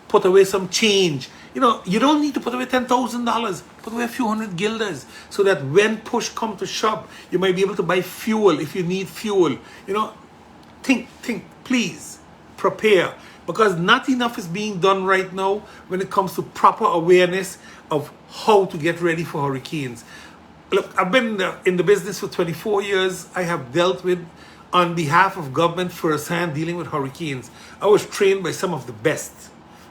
Put away some change. You don't need to put away $10,000. Put away a few hundred guilders so that when push come to shove, you might be able to buy fuel if you need fuel. Think, please. Prepare. Because not enough is being done right now when it comes to proper awareness of how to get ready for hurricanes. Look, I've been in the business for 24 years. I have dealt with, on behalf of government, firsthand dealing with hurricanes. I was trained by some of the best.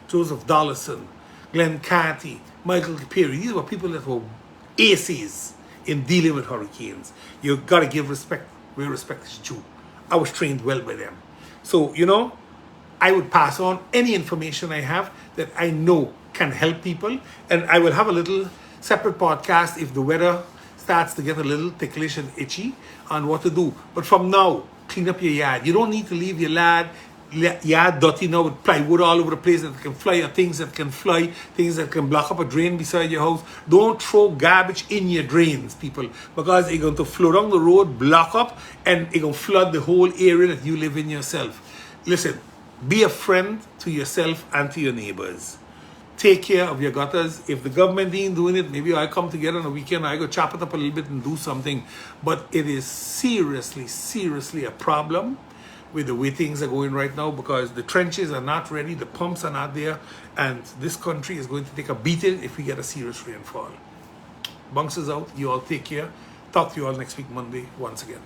Joseph Dollison, Glenn Carty, Michael Caperi. These were people that were aces in dealing with hurricanes. You've got to give respect where respect is due. I was trained well by them. So, I would pass on any information I have that I know can help people. And I will have a little separate podcast if the weather starts to get a little ticklish and itchy on what to do. But from now, clean up your yard. You don't need to leave your yard dirty now with plywood all over the place that can fly, or things that can fly, things that can block up a drain beside your house. Don't throw garbage in your drains, people, because it's going to flow down the road, block up, and it's going to flood the whole area that you live in yourself. Listen, be a friend to yourself and to your neighbors. Take care of your gutters. If the government ain't doing it, maybe I come together on a weekend, I go chop it up a little bit and do something. But it is seriously, seriously a problem with the way things are going right now, because the trenches are not ready, the pumps are not there, and this country is going to take a beating if we get a serious rainfall. Bunks is out. You all take care. Talk to you all next week, Monday, once again.